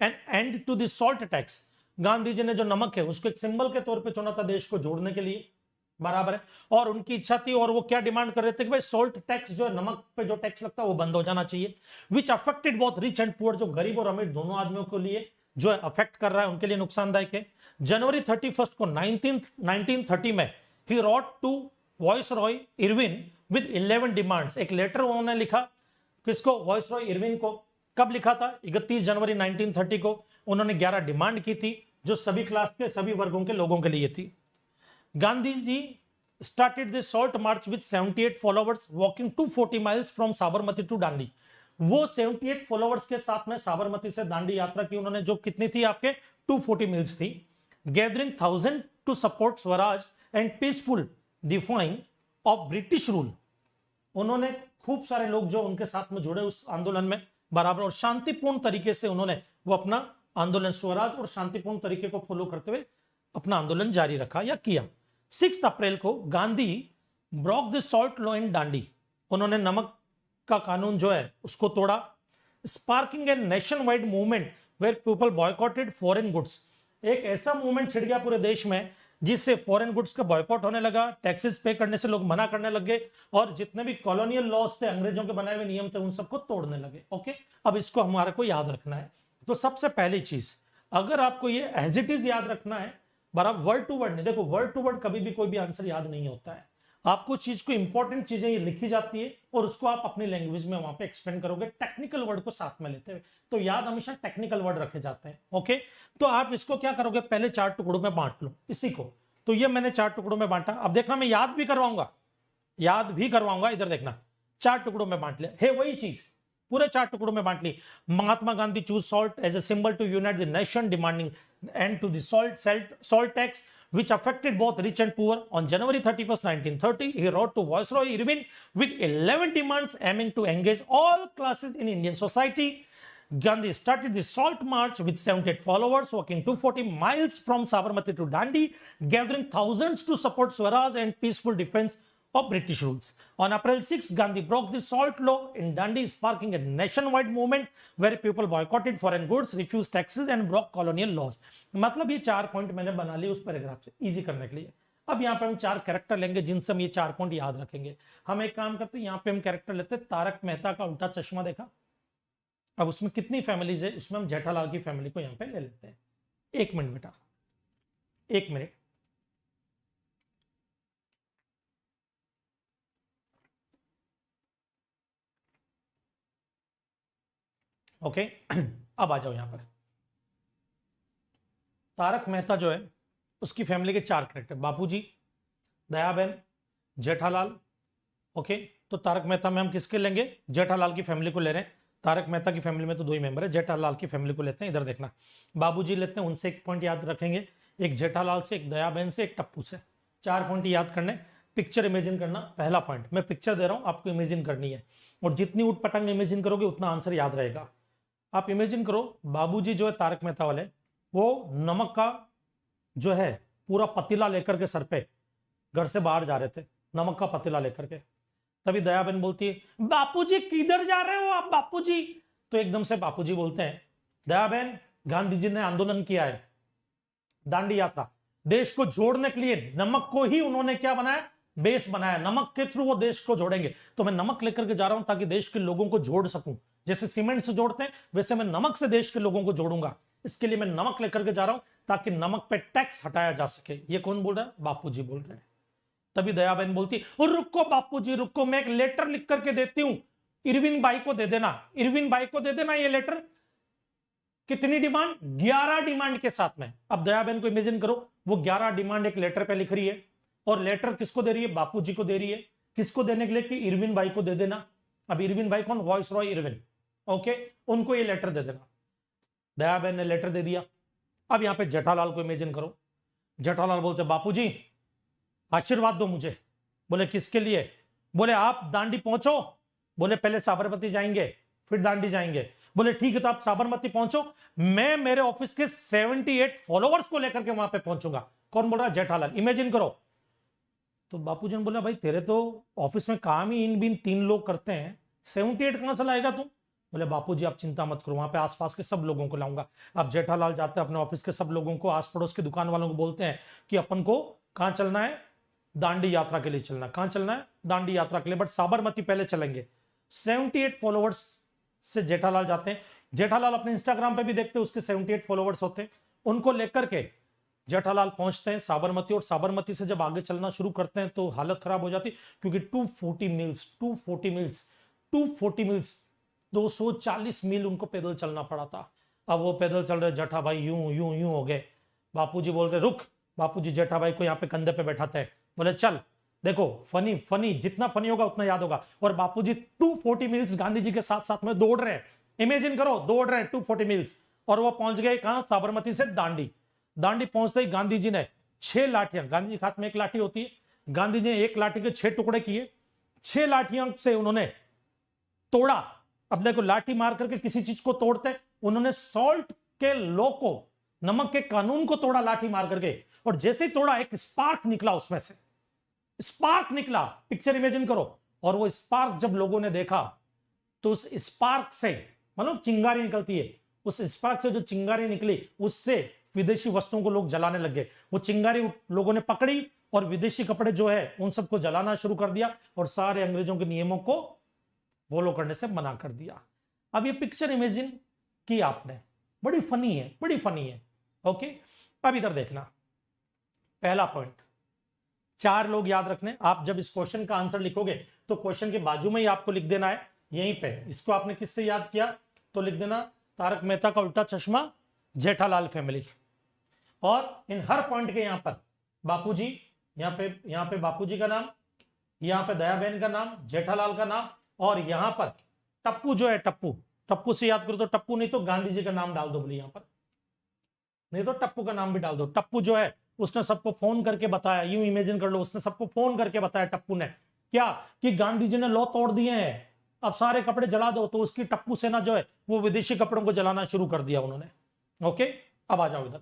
[SPEAKER 1] an end to the salt tax. Gandhi ji ने जो नमक है उसको एक सिंबल के तौर पे चुना था देश को जोड़ने के लिए, बराबर है. और उनकी इच्छा थी, और वो क्या डिमांड कर रहे थे कि भाई सॉल्ट टैक्स जो है, नमक पे जो टैक्स लगता है वो बंद हो जाना चाहिए. Which affected both rich and poor, जो गरीब और अमीर दोनों आदमियों के लिए जो है अफेक्ट कर रहा है, उनके लिए नुकसानदायक है. जनवरी 31 को 1930 में ही wrote to viceroy Irwin with 11 demands. एक लेटर उन्होंने लिखा, किसको? वायसरॉय इरविन को. कब लिखा था? 31 जनवरी 1930 को. उन्होंने 11 डिमांड की थी, जो सभी क्लास के, सभी वर्गों के लोगों के लिए थी. Gandhi ji started the salt march with 78 followers walking 240 miles from Sabarmati to Dandi. वो 78 फॉलोवर्स के साथ में साबरमती से दांडी यात्रा की उन्होंने, जो कितनी थी आपके 240 मील्स थी. Gathering 1000 to support Swaraj and peaceful defiance of British rule. उन्होंने खूब सारे लोग जो उनके साथ में जुड़े उस आंदोलन में, बराबर, और शांतिपूर्ण तरीके से उन्होंने वो अपना आंदोलन, स्वराज और शांतिपूर्ण तरीके को फॉलो करते हुए अपना आंदोलन जारी रखा या किया. 6 अप्रैल को Gandhi broke the salt law in Dandi. उन्होंने नमक का कानून जो है उसको तोड़ा. Sparking a nationwide movement where people boycotted foreign goods. एक ऐसा मूवमेंट छिड़ गया पूरे देश में जिससे फॉरेन गुड्स का बॉयकॉट होने लगा, टैक्सेस पे करने से लोग मना करने लगे, और जितने भी कॉलोनियल लॉज थे, अंग्रेजों के बनाए हुए नियम थे, उन सबको तोड़ने लगे. ओके, अब इसको हमारे को याद रखना है. तो सबसे पहली चीज, अगर आपको ये एज इट इज याद रखना है, बराबर, वर्ड टू वर्ड नहीं. देखो, वर्ड टू वर्ड कभी भी कोई भी आंसर याद नहीं होता है. आपको चीज को, इंपॉर्टेंट चीजें ये लिखी जाती है और उसको आप अपनी लैंग्वेज में वहां पे एक्सप्लेन करोगे, टेक्निकल वर्ड को साथ में लेते हुए. तो याद हमेशा टेक्निकल वर्ड रखे जाते हैं. ओके, तो आप इसको क्या करोगे, पहले 4 टुकड़ों में बांट लो इसी को. तो ये मैंने 4 टुकड़ों में बांटा. अब देखना, मैं याद भी करवाऊंगा, इधर देखना, 4 टुकड़ों में बांट लिया है, वही चीज पूरे 4 टुकड़ों में बांट ली. Mahatma Gandhi choose salt as a symbol to unite the nation, demanding end to the salt tax which affected both rich and poor. On January 31st, 1930, he wrote to Viceroy Irwin with 11 demands aiming to engage all classes in Indian society. Gandhi started the Salt March with 78 followers, walking 240 miles from Sabarmati to Dandi, gathering thousands to support Swaraj and peaceful defense of British rules. On April 6, Gandhi broke the salt law in Dandi, sparking a nationwide movement where people boycotted foreign goods, refused taxes and broke colonial laws. मतलब ये 4 point मैंने बना लिए उस paragraph से easy करने के लिए. अब यहाँ पे हम 4 कैरेक्टर लेंगे जिनसे हम ये 4 पॉइंट याद रखेंगे. हम एक काम करते हैं, यहाँ पे हम कैरेक्टर लेते हैं तारक मेहता का उल्टा चश्मा. देखा? अब उसमें कितनी फैमिलीज है, उसमें हम जेठालाल की फैमिली को यहाँ पे ले लेते हैं. 1 मिनट बेटा, 1 मिनट. ओके, अब आ जाओ यहां पर. तारक मेहता जो है उसकी फैमिली के 4 कैरेक्टर, बापूजी, दयाबेन, जेठालाल. ओके, तो तारक मेहता में हम किसके लेंगे? जेठालाल की फैमिली को ले रहे हैं. तारक मेहता की फैमिली में तो 2 ही मेंबर है. जेठालाल की फैमिली को लेते हैं. इधर देखना, बाबूजी लेते हैं, उनसे 1 पॉइंट याद रखेंगे, एक जेठालाल से, एक दयाबेन से, एक टप्पू से. 4 पॉइंट याद करने. पिक्चर इमेजिन करना, पहला पॉइंट. मैं पिक्चर दे रहा हूं, आपको इमेजिन करनी है, और जितनी उठ पटंग इमेजिन करोगे उतना आंसर याद रहेगा. आप इमेजिन करो, बाबूजी जो है तारक मेहता वाले, वो नमक का जो है पूरा पतीला लेकर के सर पे घर से बाहर जा रहे थे, नमक का पतीला लेकर के. तभी दयाबेन बोलती है, बापूजी किधर जा रहे हो आप बापूजी? तो एकदम से बापूजी बोलते हैं, दयाबेन, गांधी जी ने आंदोलन किया है, दांडी यात्रा, देश को जोड़ने के लिए नमक को ही उन्होंने क्या बनाया, बेस बनाया. नमक के थ्रू वो देश को जोड़ेंगे, तो मैं नमक लेकर के जा रहा हूं ताकि देश के लोगों को जोड़ सकूं. जैसे सीमेंट से जोड़ते हैं वैसे मैं नमक से देश के लोगों को जोड़ूंगा. इसके लिए मैं नमक लेकर के जा रहा हूं ताकि नमक पे टैक्स हटाया जा सके. ये कौन बोल रहा है? बापूजी बोल रहे हैं. तभी दयाबेन बोलती, रुको बापूजी रुको, मैं एक लेटर लिख करके देती हूं, इरविन बाई को दे देना, इरविन बाई को दे देना ये लेटर. कितनी डिमांड? 11 डिमांड के साथ में. अब दयाबेन को इमेजिन करो, वो 11 डिमांड एक लेटर पे लिख रही है, और लेटर किसको दे रही है? बापूजी को दे रही है. किसको देने के लिए? कि इरविन बाई को दे देना. अब इरविन बाई कौन? Viceroy Irwin. ओके, उनको ये लेटर दे देना. दयाबेन ने लेटर दे दिया. अब यहां पे जेठालाल को इमेजिन करो. जेठालाल बोलते, बापूजी आशीर्वाद दो मुझे। बोले किसके लिए? बोले आप दांडी पहुंचो। बोले पहले साबरमती जाएंगे फिर दांडी जाएंगे। बोले ठीक है, तो आप साबरमती पहुंचो, मैं मेरे ऑफिस के 78 फॉलोअर्स को लेकर के वहां पे पहुंचूंगा। कौन बोल रहा है? जेठालाल। इमेजिन करो। तो बापूजी ने बोला भाई तेरे तो ऑफिस में काम ही इन बिन 3 लोग करते हैं, 78 कहां से लाएगा तू? बोले बापूजी आप चिंता मत करो, वहां पे आसपास के सब लोगों को लाऊंगा। अब जेठालाल जाते हैं अपने ऑफिस के सब लोगों को, आस पड़ोस की दुकान वालों को बोलते हैं कि अपन को कहां चलना है? दांडी यात्रा के लिए चलना। कहां चलना है? दांडी यात्रा के लिए, बट साबरमती पहले चलेंगे। 78 फॉलोअर्स से जेठालाल जाते हैं। जेठालाल अपने इंस्टाग्राम पे भी देखते हैं, उसके 78 फॉलोअर्स होते हैं। उनको लेकर के जेठालाल पहुंचते हैं साबरमती, और साबरमती से जब आगे चलना शुरू करते हैं तो हालत खराब हो जाती, क्योंकि 240 मील्स 240 मील उनको पैदल चलना पड़ा था। अब वो पैदल चल रहे, जेठा भाई यूं यूं यूं हो गए। बापूजी बोल रहे रुक। बापूजी जेठा भाई को यहाँ पे कंधे पे बैठाते हैं, बोले चल देखो फनी फनी, जितना फनी होगा उतना याद होगा। और बापूजी 240 मील्स गांधी जी के साथ साथ में दौड़ रहे हैं। इमेजिन करो, दौड़ रहे हैं 240 मील्स। और वो पहुंच गए कहां? साबरमती से दांडी। दांडी पहुंचते ही गांधी जी ने 6 लाठियां, गांधी जी के हाथ में 1 लाठी होती है, गांधी जी ने 1 लाठी के 6 टुकड़े किए। 6 लाठियों से उन्होंने तोड़ा। अब देखो, लाठी मार करके किसी चीज को तोड़ते, उन्होंने सॉल्ट के लॉ को, नमक के कानून को तोड़ा लाठी मार करके। और जैसे ही तोड़ा, एक स्पार्क निकला उसमें से, स्पार्क निकला। पिक्चर इमेजिन करो। और वो स्पार्क जब लोगों ने देखा तो उस स्पार्क से, मतलब चिंगारी निकलती है, उस स्पार्क से जो चिंगारी निकली उससे विदेशी वस्तुओं को लोग जलाने लग गए। वो चिंगारी लोगों ने पकड़ी और विदेशी कपड़े जो है उन सबको जलाना शुरू कर दिया, और सारे अंग्रेजों के नियमों को फॉलो करने से मना कर दिया। अब ये पिक्चर इमेजिन की आपने, बड़ी फनी है, बड़ी फनी है। ओके, अब इधर देखना। पहला पॉइंट, 4 लोग याद रखने। आप जब इस क्वेश्चन का आंसर लिखोगे तो क्वेश्चन के बाजू में ही आपको लिख देना है, यहीं पे। इसको आपने किससे याद किया तो लिख देना तारक मेहता का उल्टा चश्मा, जेठालाल फैमिली। और इन हर पॉइंट के यहां पर बापूजी, यहां पे बापूजी का नाम, यहां पे दयाबेन का नाम, जेठालाल का नाम, और यहां पर टप्पू जो है, टप्पू से याद करो तो टप्पू, नहीं तो गांधी जी का नाम डाल दो बोले यहां पर, नहीं तो टप्पू का नाम भी डाल दो। टप्पू जो है उसने सबको फोन करके बताया, यूं इमेजिन कर लो, उसने सबको फोन करके बताया टप्पू ने, क्या कि गांधी जी ने लॉ तोड़ दिए हैं, अब सारे कपड़े जला दो। तो उसकी टप्पू सेना जो है वो विदेशी कपड़ों को जलाना शुरू कर दिया उन्होंने। ओके, अब आ जाओ इधर।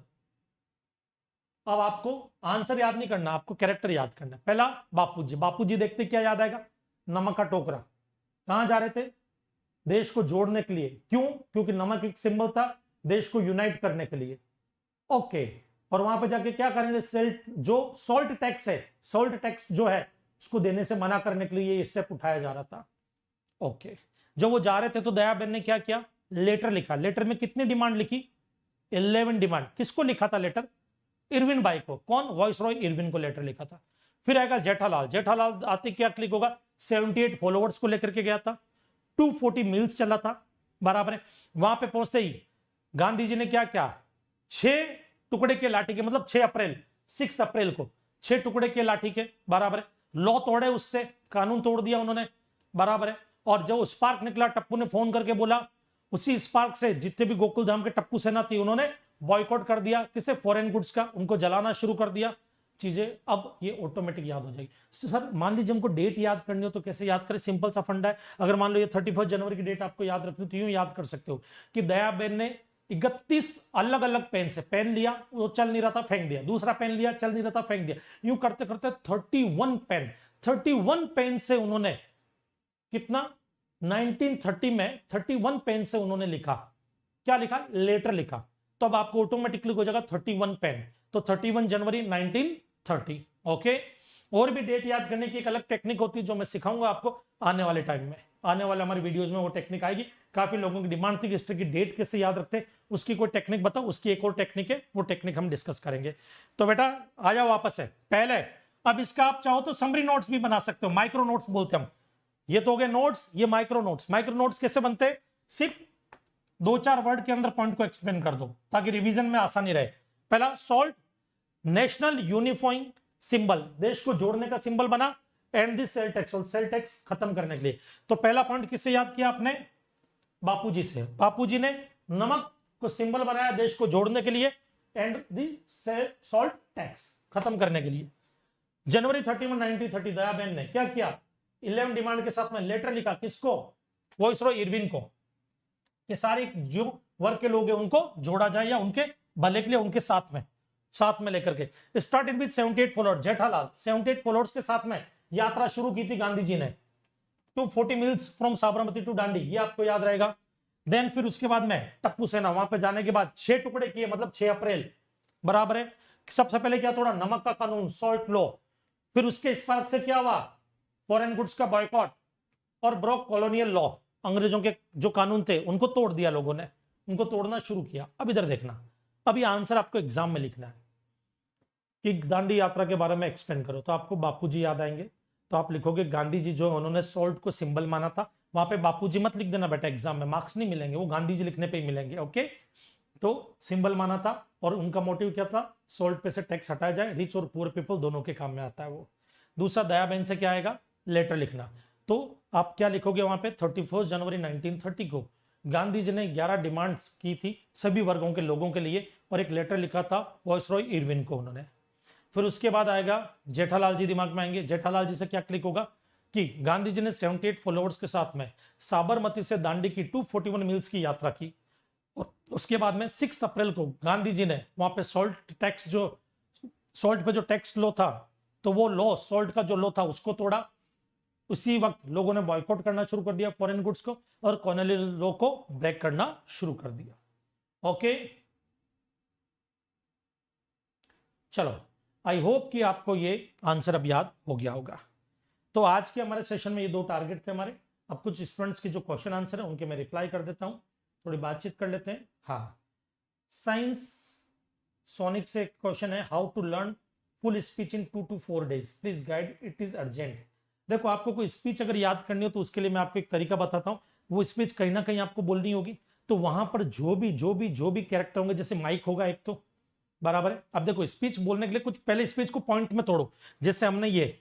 [SPEAKER 1] अब आपको आंसर याद नहीं करना, आपको कैरेक्टर याद करना। पहला बापूजी। बापूजी देखते क्या याद आएगा? नमक का टोकरा। कहां जा रहे थे? देश को जोड़ने के लिए। क्यों? क्योंकि नमक एक सिंबल था देश को यूनाइट करने के लिए। ओके, और वहां पे जाके क्या करेंगे? जो सॉल्ट टैक्स है, सॉल्ट टैक्स जो है उसको देने से मना करने के लिए ये स्टेप उठाया जा रहा था। ओके, जब वो जा रहे थे तो दयाबेन ने क्या किया? लेटर लिखा। लेटर में कितनी डिमांड लिखी? 11 डिमांड। किसको लिखा था लेटर? इरविन बाई को। कौन? वॉइस रॉय इरविन को लेटर लिखा था। फिर आएगा जेठालाल। जेठालाल आते क्या क्लिक होगा? 78 फॉलोअर्स को लेकर के गया था, 240 मील्स चला था, बराबर है। वहां पे पहुंचते ही गांधी जी ने क्या किया? 6 टुकड़े के लाठी के, मतलब 6 अप्रैल को 6 टुकड़े के लाठी के, बराबर है। लॉ तोड़े, उससे कानून तोड़ दिया उन्होंने, बराबर है। और जब स्पार्क निकला, टप्पू ने फोन करके बोला, उसी स्पार्क से जितने भी गोकुल धाम के टप्पू सेना थी उन्होंने बॉयकॉट कर दिया। किसे? फॉरेन गुड्स का, उनको जलाना शुरू कर दिया। चीजें अब ये ऑटोमेटिक याद हो जाएगी। सर मान लीजिए हमको डेट याद करनी हो तो कैसे याद करें? सिंपल सा फंडा है। अगर मान लो ये 31 जनवरी की डेट आपको याद रखनी हो तो यूं याद कर सकते हो कि दयाबेन ने 31 अलग अलग पेन से, पेन लिया, वो चल नहीं रहा था, फेंक दिया। दूसरा पेन लिया, चल नहीं रहा था, फेंक दिया। यूं करते करते 31 पेन से उन्होंने कितना? 1930 में 31 पेन से उन्होंने लिखा। क्या लिखा? लेटर लिखा। तो अब आपको ऑटोमेटिकली हो जाएगा 31 पेन। तो 31 जनवरी 1930। ओके, और भी डेट याद करने की एक अलग टेक्निक होती है जो मैं सिखाऊंगा आपको आने वाले टाइम में, आने वाले हमारे वीडियोस में वो टेक्निक आएगी। काफी लोगों की डिमांड थी कि इस तरह की डेट कैसे याद रखते हैं, उसकी कोई टेक्निक बताओ। उसकी एक और टेक्निक है, वो टेक्निक हम डिस्कस करेंगे। तो बेटा आ जाओ वापस है पहले। अब इसका आप चाहो तो समरी नोट्स भी बना सकते हो, माइक्रो नोट्स बोलते हैं हम। ये तो हो गए नोट्स, ये माइक्रो नोट्स। माइक्रो नोट्स कैसे बनते हैं? सिर्फ 2-4 वर्ड के अंदर पॉइंट को एक्सप्लेन कर दो ताकि रिवीजन में आसानी रहे। पहला, सॉल्ट नेशनल यूनिफाइंग सिंबल, देश को जोड़ने का सिंबल बना। एंड दिस सेल टैक्स, और सेल टैक्स खत्म करने के लिए। तो पहला पॉइंट किससे याद किया आपने? बापूजी से। बापूजी ने नमक को सिंबल बनाया देश को जोड़ने के लिए, एंड दी सॉल्ट टैक्स खत्म करने के लिए। जनवरी 31, 1930 दयाबेन ने क्या किया, 11 डिमांड के साथ में लेटर लिखा, किसको, वाइसरॉय इरविन को, कि सारे जो वर्ग के लोग हैं उनको जोड़ा जाए या उनके भले के लिए उनके साथ में लेकर के। Started with 78 followers, Jethalal 78 followers के साथ में यात्रा शुरू की थी गांधी जी ने, 240 miles from Sabarmati to Dandi, ये आपको याद रहेगा। देन फिर उसके बाद में टप्पू सेना, वहां पे जाने के बाद 6 टुकड़े किए, मतलब 6 अप्रैल, बराबर है। सबसे पहले क्या तोड़ा, नमक का कानून, सॉल्ट लॉ। फिर उसके स्पार्क से क्या हुआ, फॉरेन गुड्स का बॉयकॉट और ब्रोक कॉलोनियल लॉ, अंग्रेजों के जो कानून थे उनको तोड़ दिया लोगों ने, उनको तोड़ना शुरू किया। अब इधर देखना, अभी आंसर आपको एग्जाम में लिखना है कि दांडी यात्रा के बारे में एक्सप्लेन करो, तो आपको बापूजी याद आएंगे, तो आप लिखोगे गांधी जी जो उन्होंने सॉल्ट को सिंबल माना था, वहां पे बापूजी मत लिख देना बेटा, एग्जाम में मार्क्स नहीं मिलेंगे, वो गांधी जी लिखने पे ही मिलेंगे, ओके। तो सिंबल माना था और उनका मोटिव क्या था, सॉल्ट पे से टैक्स हटाया जाए, रिच और पुअर पीपल दोनों के काम में आता है वो। दूसरा दयाबेन से क्या आएगा, लेटर लिखना, तो आप क्या लिखोगे वहां पे, 31 जनवरी 1930 को गांधी जी ने 11 डिमांड्स की थी सभी वर्गों के लोगों के लिए, और एक लेटर लिखा था वाइसरॉय इरविन को उन्होंने। फिर उसके बाद आएगा जेठालाल जी, दिमाग में आएंगे, जेठालाल जी से क्या क्लिक होगा कि गांधी जी ने 78 फॉलोअर्स के साथ में साबरमती से दांडी की 241 मील्स की यात्रा की, और उसके बाद में 6 अप्रैल को गांधी जी ने वहां पे सॉल्ट टैक्स, जो सॉल्ट पे जो टैक्स लॉ था, तो वो लॉ, सॉल्ट का जो लॉ था उसको तोड़ा। उसी वक्त लोगों ने बॉयकॉट करना शुरू कर दिया फॉरेन गुड्स को, और कॉलोनियल लॉ को ब्रेक करना शुरू कर दिया, ओके। चलो, आई होप कि आपको ये आंसर अब याद हो गया होगा। तो आज के हमारे सेशन में ये 2 टारगेट थे हमारे। अब कुछ स्टूडेंट्स के जो क्वेश्चन आंसर है उनके मैं रिप्लाई कर देता हूं, थोड़ी बातचीत कर लेते हैं। हाँ, साइंस सोनिक से क्वेश्चन है, how to learn full speech in 2 to 4 days, please guide, it is urgent. देखो, आपको कोई स्पीच अगर याद करनी हो तो उसके लिए मैं आपको एक तरीका बताता हूँ। वो स्पीच कहीं ना कहीं आपको बोलनी होगी, तो वहां पर जो भी कैरेक्टर होंगे, जैसे माइक होगा एक, तो बराबर है। अब देखो, स्पीच बोलने के लिए कुछ पहले स्पीच को पॉइंट में तोड़ो, जैसे हमने ये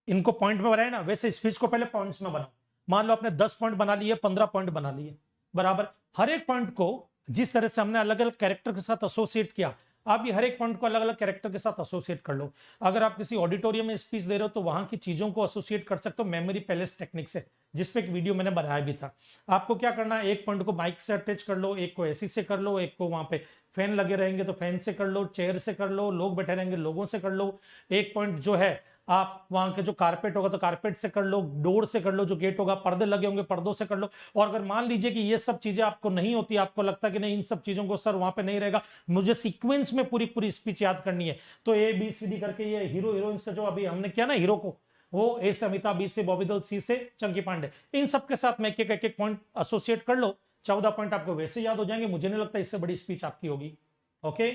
[SPEAKER 1] इनको पॉइंट में बनाया ना, वैसे स्पीच को पहले पॉइंट्स में बनाओ। मान लो आपने 10 पॉइंट बना लिए, 15 पॉइंट बना लिए, बराबर। हर एक पॉइंट को जिस तरह से हमने अलग अलग कैरेक्टर के साथ एसोसिएट किया, आप ये हर एक पॉइंट को अलग अलग कैरेक्टर के साथ एसोसिएट कर लो। अगर आप किसी ऑडिटोरियम में स्पीच दे रहे हो तो वहां की चीजों को एसोसिएट कर सकते हो मेमोरी पैलेस टेक्निक से, जिसपे एक वीडियो मैंने बनाया भी था। आपको क्या करना है, एक पॉइंट को माइक से अटैच कर लो, एक को एसी से कर लो, एक को वहां पे फैन लगे रहेंगे तो फैन से कर लो, चेयर से कर लो, लोग बैठे रहेंगे लोगों से कर लो। एक पॉइंट जो है, आप वहां के जो कारपेट होगा तो कारपेट से कर लो, डोर से कर लो, जो गेट होगा, पर्दे लगे होंगे पर्दों से कर लो। और अगर मान लीजिए कि ये सब चीजें आपको नहीं होती, आपको लगता कि नहीं इन सब चीजों को सर वहां पे नहीं रहेगा, मुझे सीक्वेंस में पूरी पूरी स्पीच याद करनी है, तो ABCD करके ये हीरो हीरोइंस का जो अभी हमने किया ना, हीरो को, वो ए से अमिताभ, बी से बॉबी देओल, सी से चंकी पांडे, इन सब के साथ में एक एक पॉइंट एसोसिएट कर लो। 14 पॉइंट आपको वैसे याद हो जाएंगे, मुझे नहीं लगता इससे बड़ी स्पीच आपकी होगी, ओके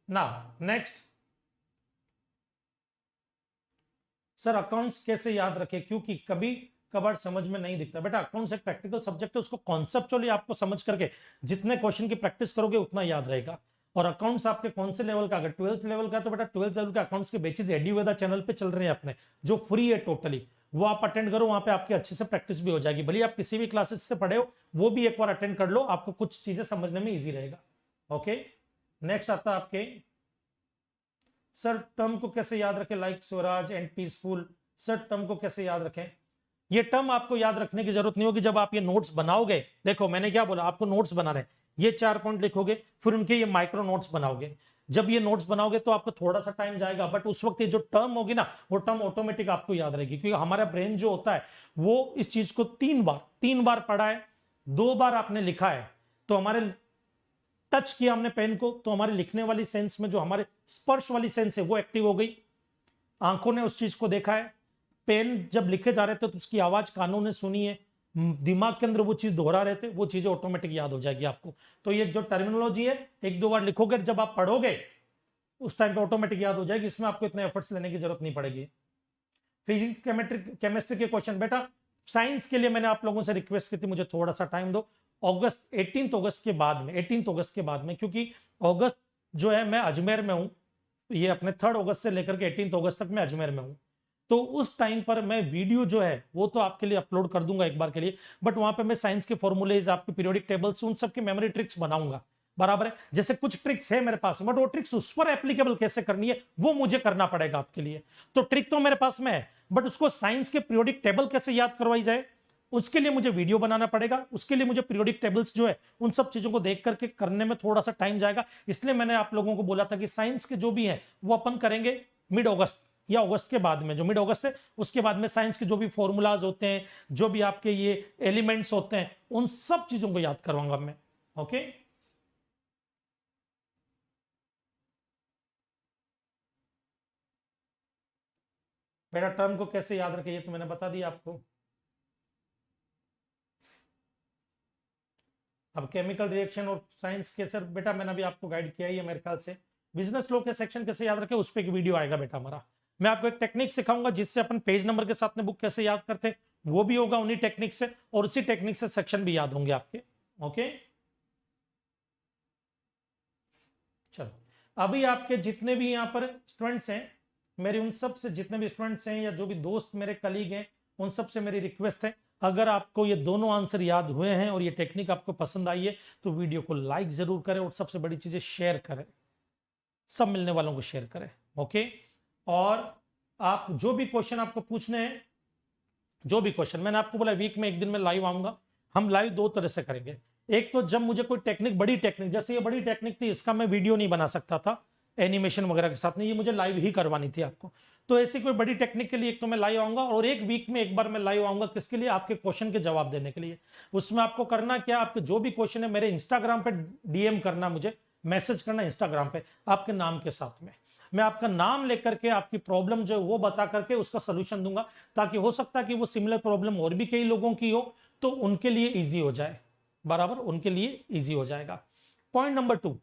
[SPEAKER 1] ना। नेक्स्ट, सर अकाउंट्स कैसे याद रखें, क्योंकि कभी कभार समझ में नहीं दिखता। बेटा, अकाउंट्स एक प्रैक्टिकल सब्जेक्ट है, उसको कॉन्सेप्चुअली आपको समझ करके जितने क्वेश्चन की प्रैक्टिस करोगे उतना याद रहेगा। और अकाउंट्स आपके कौन से लेवल का, अगर 12th लेवल का, तो बेटा 12th लेवल के अकाउंट्स के बेसिस एडुवेदा चैनल पे चल रहे हैं अपने, जो फ्री है टोटली, वो आप अटेंड करो, वहां पे आपकी अच्छे से प्रैक्टिस भी हो जाएगी। भले आप किसी भी क्लासेस से पढ़े हो, वो भी एक बार अटेंड कर लो, आपको कुछ चीजें समझने में ईजी रहेगा, ओके। नेक्स्ट आता है आपके, सर टर्म को कैसे याद रखें, like Swaraj and peaceful, sir term को कैसे याद रखें। ये टर्म आपको याद रखने की जरूरत नहीं होगी, जब आप ये नोट्स बनाओगे, देखो मैंने क्या बोला, आपको नोट्स बना रहे हैं, ये 4 पॉइंट लिखोगे, फिर उनके ये माइक्रो नोट्स बनाओगे। जब ये नोट्स बनाओगे तो आपको थोड़ा सा टाइम जाएगा, बट उस वक्त ये जो टर्म होगी ना, वो टर्म ऑटोमेटिक आपको याद रहेगी, क्योंकि हमारा ब्रेन जो होता है वो इस चीज को 3 बार पढ़ा है, 2 बार आपने लिखा है, तो हमारे टच किया हमने पेन को, तो हमारे लिखने वाली सेंस में जो हमारे स्पर्श वाली सेंस है वो एक्टिव हो गई, आंखों ने उस चीज को देखा है, पेन जब लिखे जा रहे थे तो उसकी आवाज कानों ने सुनी है, दिमाग के अंदर वो चीज दोहरा रहे थे, वो चीजें ऑटोमेटिक याद हो जाएगी आपको। तो ये जो टर्मिनोलॉजी है, 1-2 बार लिखोगे, जब आप पढ़ोगे उस टाइम पे ऑटोमेटिक याद हो जाएगी, इसमें आपको इतने एफर्ट्स लेने की जरूरत नहीं पड़ेगी। फिजिक्स केमिस्ट्री के क्वेश्चन, बेटा साइंस के लिए मैंने आप लोगों से रिक्वेस्ट की थी, मुझे थोड़ा सा टाइम दो, 18 अगस्त के बाद में, 18 अगस्त के बाद में, क्योंकि अगस्त जो है मैं अजमेर में हूं, ये अपने 3 अगस्त से लेकर के 18 अगस्त तक मैं अजमेर में हूं, तो उस टाइम पर मैं वीडियो जो है वो तो आपके लिए अपलोड कर दूंगा एक बार के लिए, बट वहां पे मैं साइंस के फॉर्मूलेज, आपके पीरियोडिक टेबल्स, उन सब के मेमोरी ट्रिक्स बनाऊंगा, बराबर है। जैसे कुछ ट्रिक्स है मेरे पास, बट वो ट्रिक्स उस पर एप्लीकेबल कैसे करनी है वो मुझे करना पड़ेगा आपके लिए। तो ट्रिक तो मेरे पास में है, बट उसको साइंस के पीरियोडिक टेबल कैसे याद करवाई जाए उसके लिए मुझे वीडियो बनाना पड़ेगा, उसके लिए मुझे पीरियोडिक टेबल्स जो है उन सब चीजों को देख करके करने में थोड़ा सा टाइम जाएगा। इसलिए मैंने आप लोगों को बोला था कि साइंस के जो भी है वो अपन करेंगे मिड अगस्त या अगस्त के बाद में, जो मिड अगस्त है उसके बाद में साइंस के जो भी फॉर्मूलाज होते हैं, जो भी आपके ये एलिमेंट्स होते हैं, उन सब चीजों को याद करवाऊंगा मैं। ओके, बेटा टर्म को कैसे याद रखें ये तो मैंने बता दिया आपको। अब केमिकल रिएक्शन और साइंस के सर बेटा मैंने अभी आपको गाइड किया ही है मेरे ख्याल से। बिजनेस लॉ के सेक्शन कैसे याद रखें उस पर एक वीडियो आएगा बेटा हमारा। मैं आपको एक टेक्निक सिखाऊंगा जिससे अपन पेज नंबर के साथ में बुक कैसे याद करते हैं, वो भी होगा उन्हीं टेक्निक से, और उसी टेक्निक से सेक्शन भी याद होंगे आपके। ओके, चलो अभी आपके जितने भी यहाँ पर स्टूडेंट्स हैं, मेरे उन सब से जितने भी स्टूडेंट्स हैं या जो भी दोस्त मेरे कलीग हैं, उन सब से मेरी रिक्वेस्ट है, अगर आपको ये दोनों आंसर याद हुए हैं और ये टेक्निक आपको पसंद आई है तो वीडियो को लाइक जरूर करें, और सबसे बड़ी चीज है शेयर करें, सब मिलने वालों को शेयर करें। ओके, और आप जो भी क्वेश्चन आपको पूछने हैं, जो भी क्वेश्चन मैंने आपको बोला वीक में एक दिन में लाइव आऊंगा। हम लाइव दो तरह से करेंगे, एक तो जब मुझे कोई टेक्निक, बड़ी टेक्निक, जैसे ये बड़ी टेक्निक थी इसका मैं वीडियो नहीं बना सकता था एनिमेशन वगैरह के साथ, नहीं, ये मुझे लाइव ही करवानी थी आपको। तो ऐसी कोई बड़ी टेक्निक के लिए एक तो मैं लाइव आऊंगा, और एक वीक में एक बार मैं लाइव आऊंगा किसके लिए, आपके क्वेश्चन के जवाब देने के लिए। उसमें आपको करना क्या, आपके जो भी क्वेश्चन है मेरे इंस्टाग्राम पे डीएम करना, मुझे मैसेज करना इंस्टाग्राम पे आपके नाम के साथ में। मैं आपका नाम लेकर के आपकी प्रॉब्लम जो है वो बता करके उसका सोल्यूशन दूंगा, ताकि हो सकता है कि वो सिमिलर प्रॉब्लम और भी कई लोगों की हो तो उनके लिए इजी हो जाए, बराबर, उनके लिए इजी हो जाएगा। पॉइंट नंबर 2,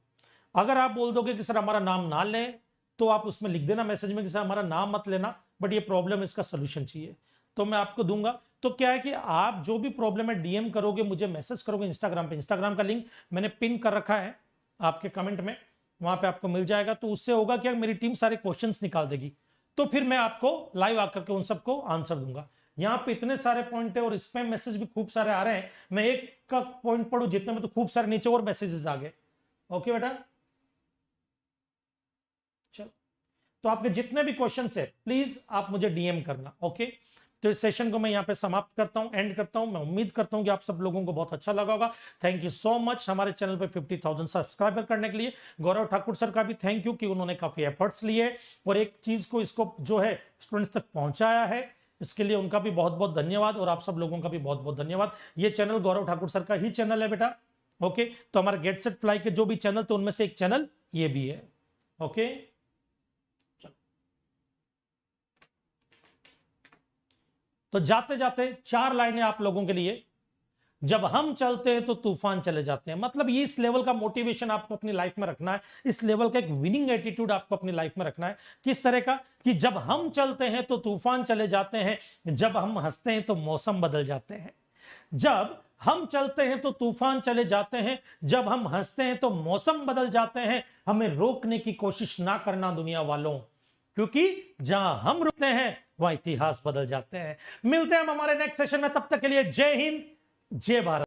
[SPEAKER 1] अगर आप बोल दोगे कि सर हमारा नाम ना लें तो आप उसमें लिख देना मैसेज में कि सर हमारा नाम मत लेना, बट ये प्रॉब्लम, इसका सोल्यूशन चाहिए, तो मैं आपको दूंगा। तो क्या है कि आप जो भी प्रॉब्लम है डीएम करोगे, मुझे मैसेज करोगे इंस्टाग्राम पे, इंस्टाग्राम का लिंक मैंने पिन कर रखा है आपके कमेंट में, वहां पे आपको मिल जाएगा। तो उससे होगा क्या, मेरी टीम सारे क्वेश्चंस निकाल देगी, तो फिर मैं आपको लाइव आकर के उन सबको आंसर दूंगा। यहाँ पे इतने सारे पॉइंट है और स्पैम मैसेज भी खूब सारे आ रहे हैं, मैं एक का पॉइंट पढ़ू जितने में तो खूब सारे नीचे और मैसेजेस आ गए। ओके बेटा, चलो, तो आपके जितने भी क्वेश्चन है प्लीज आप मुझे डीएम करना। ओके, तो इस सेशन को मैं यहाँ पे समाप्त करता हूँ, एंड करता हूँ। मैं उम्मीद करता हूँ कि आप सब लोगों को बहुत अच्छा लगा होगा। थैंक यू सो मच हमारे चैनल पे 50,000 सब्सक्राइबर करने के लिए। गौरव ठाकुर सर का भी थैंक यू कि उन्होंने काफी एफर्ट्स लिए और एक चीज को, इसको जो है स्टूडेंट्स तक पहुंचाया है, इसके लिए उनका भी बहुत बहुत धन्यवाद, और आप सब लोगों का भी बहुत बहुत धन्यवाद। ये चैनल गौरव ठाकुर सर का ही चैनल है बेटा। ओके, तो हमारे गेट सेट फ्लाई के जो भी चैनल थे उनमें से एक चैनल ये भी है। ओके, तो जाते जाते 4 लाइनें आप लोगों के लिए। जब हम चलते हैं तो तूफान चले जाते हैं, मतलब ये इस लेवल का मोटिवेशन आपको अपनी लाइफ में रखना है, इस लेवल का एक विनिंग एटीट्यूड आपको अपनी लाइफ में रखना है। किस तरह का, कि जब हम चलते हैं तो तूफान चले जाते हैं, जब हम हंसते हैं तो मौसम बदल जाते हैं। जब हम चलते हैं तो तूफान चले जाते हैं, जब हम हंसते हैं तो मौसम बदल जाते हैं। हमें रोकने की कोशिश ना करना दुनिया वालों, क्योंकि जहां हम रुकते हैं वहां इतिहास बदल जाते हैं। मिलते हैं हम हमारे नेक्स्ट सेशन में, तब तक के लिए जय हिंद, जय भारत।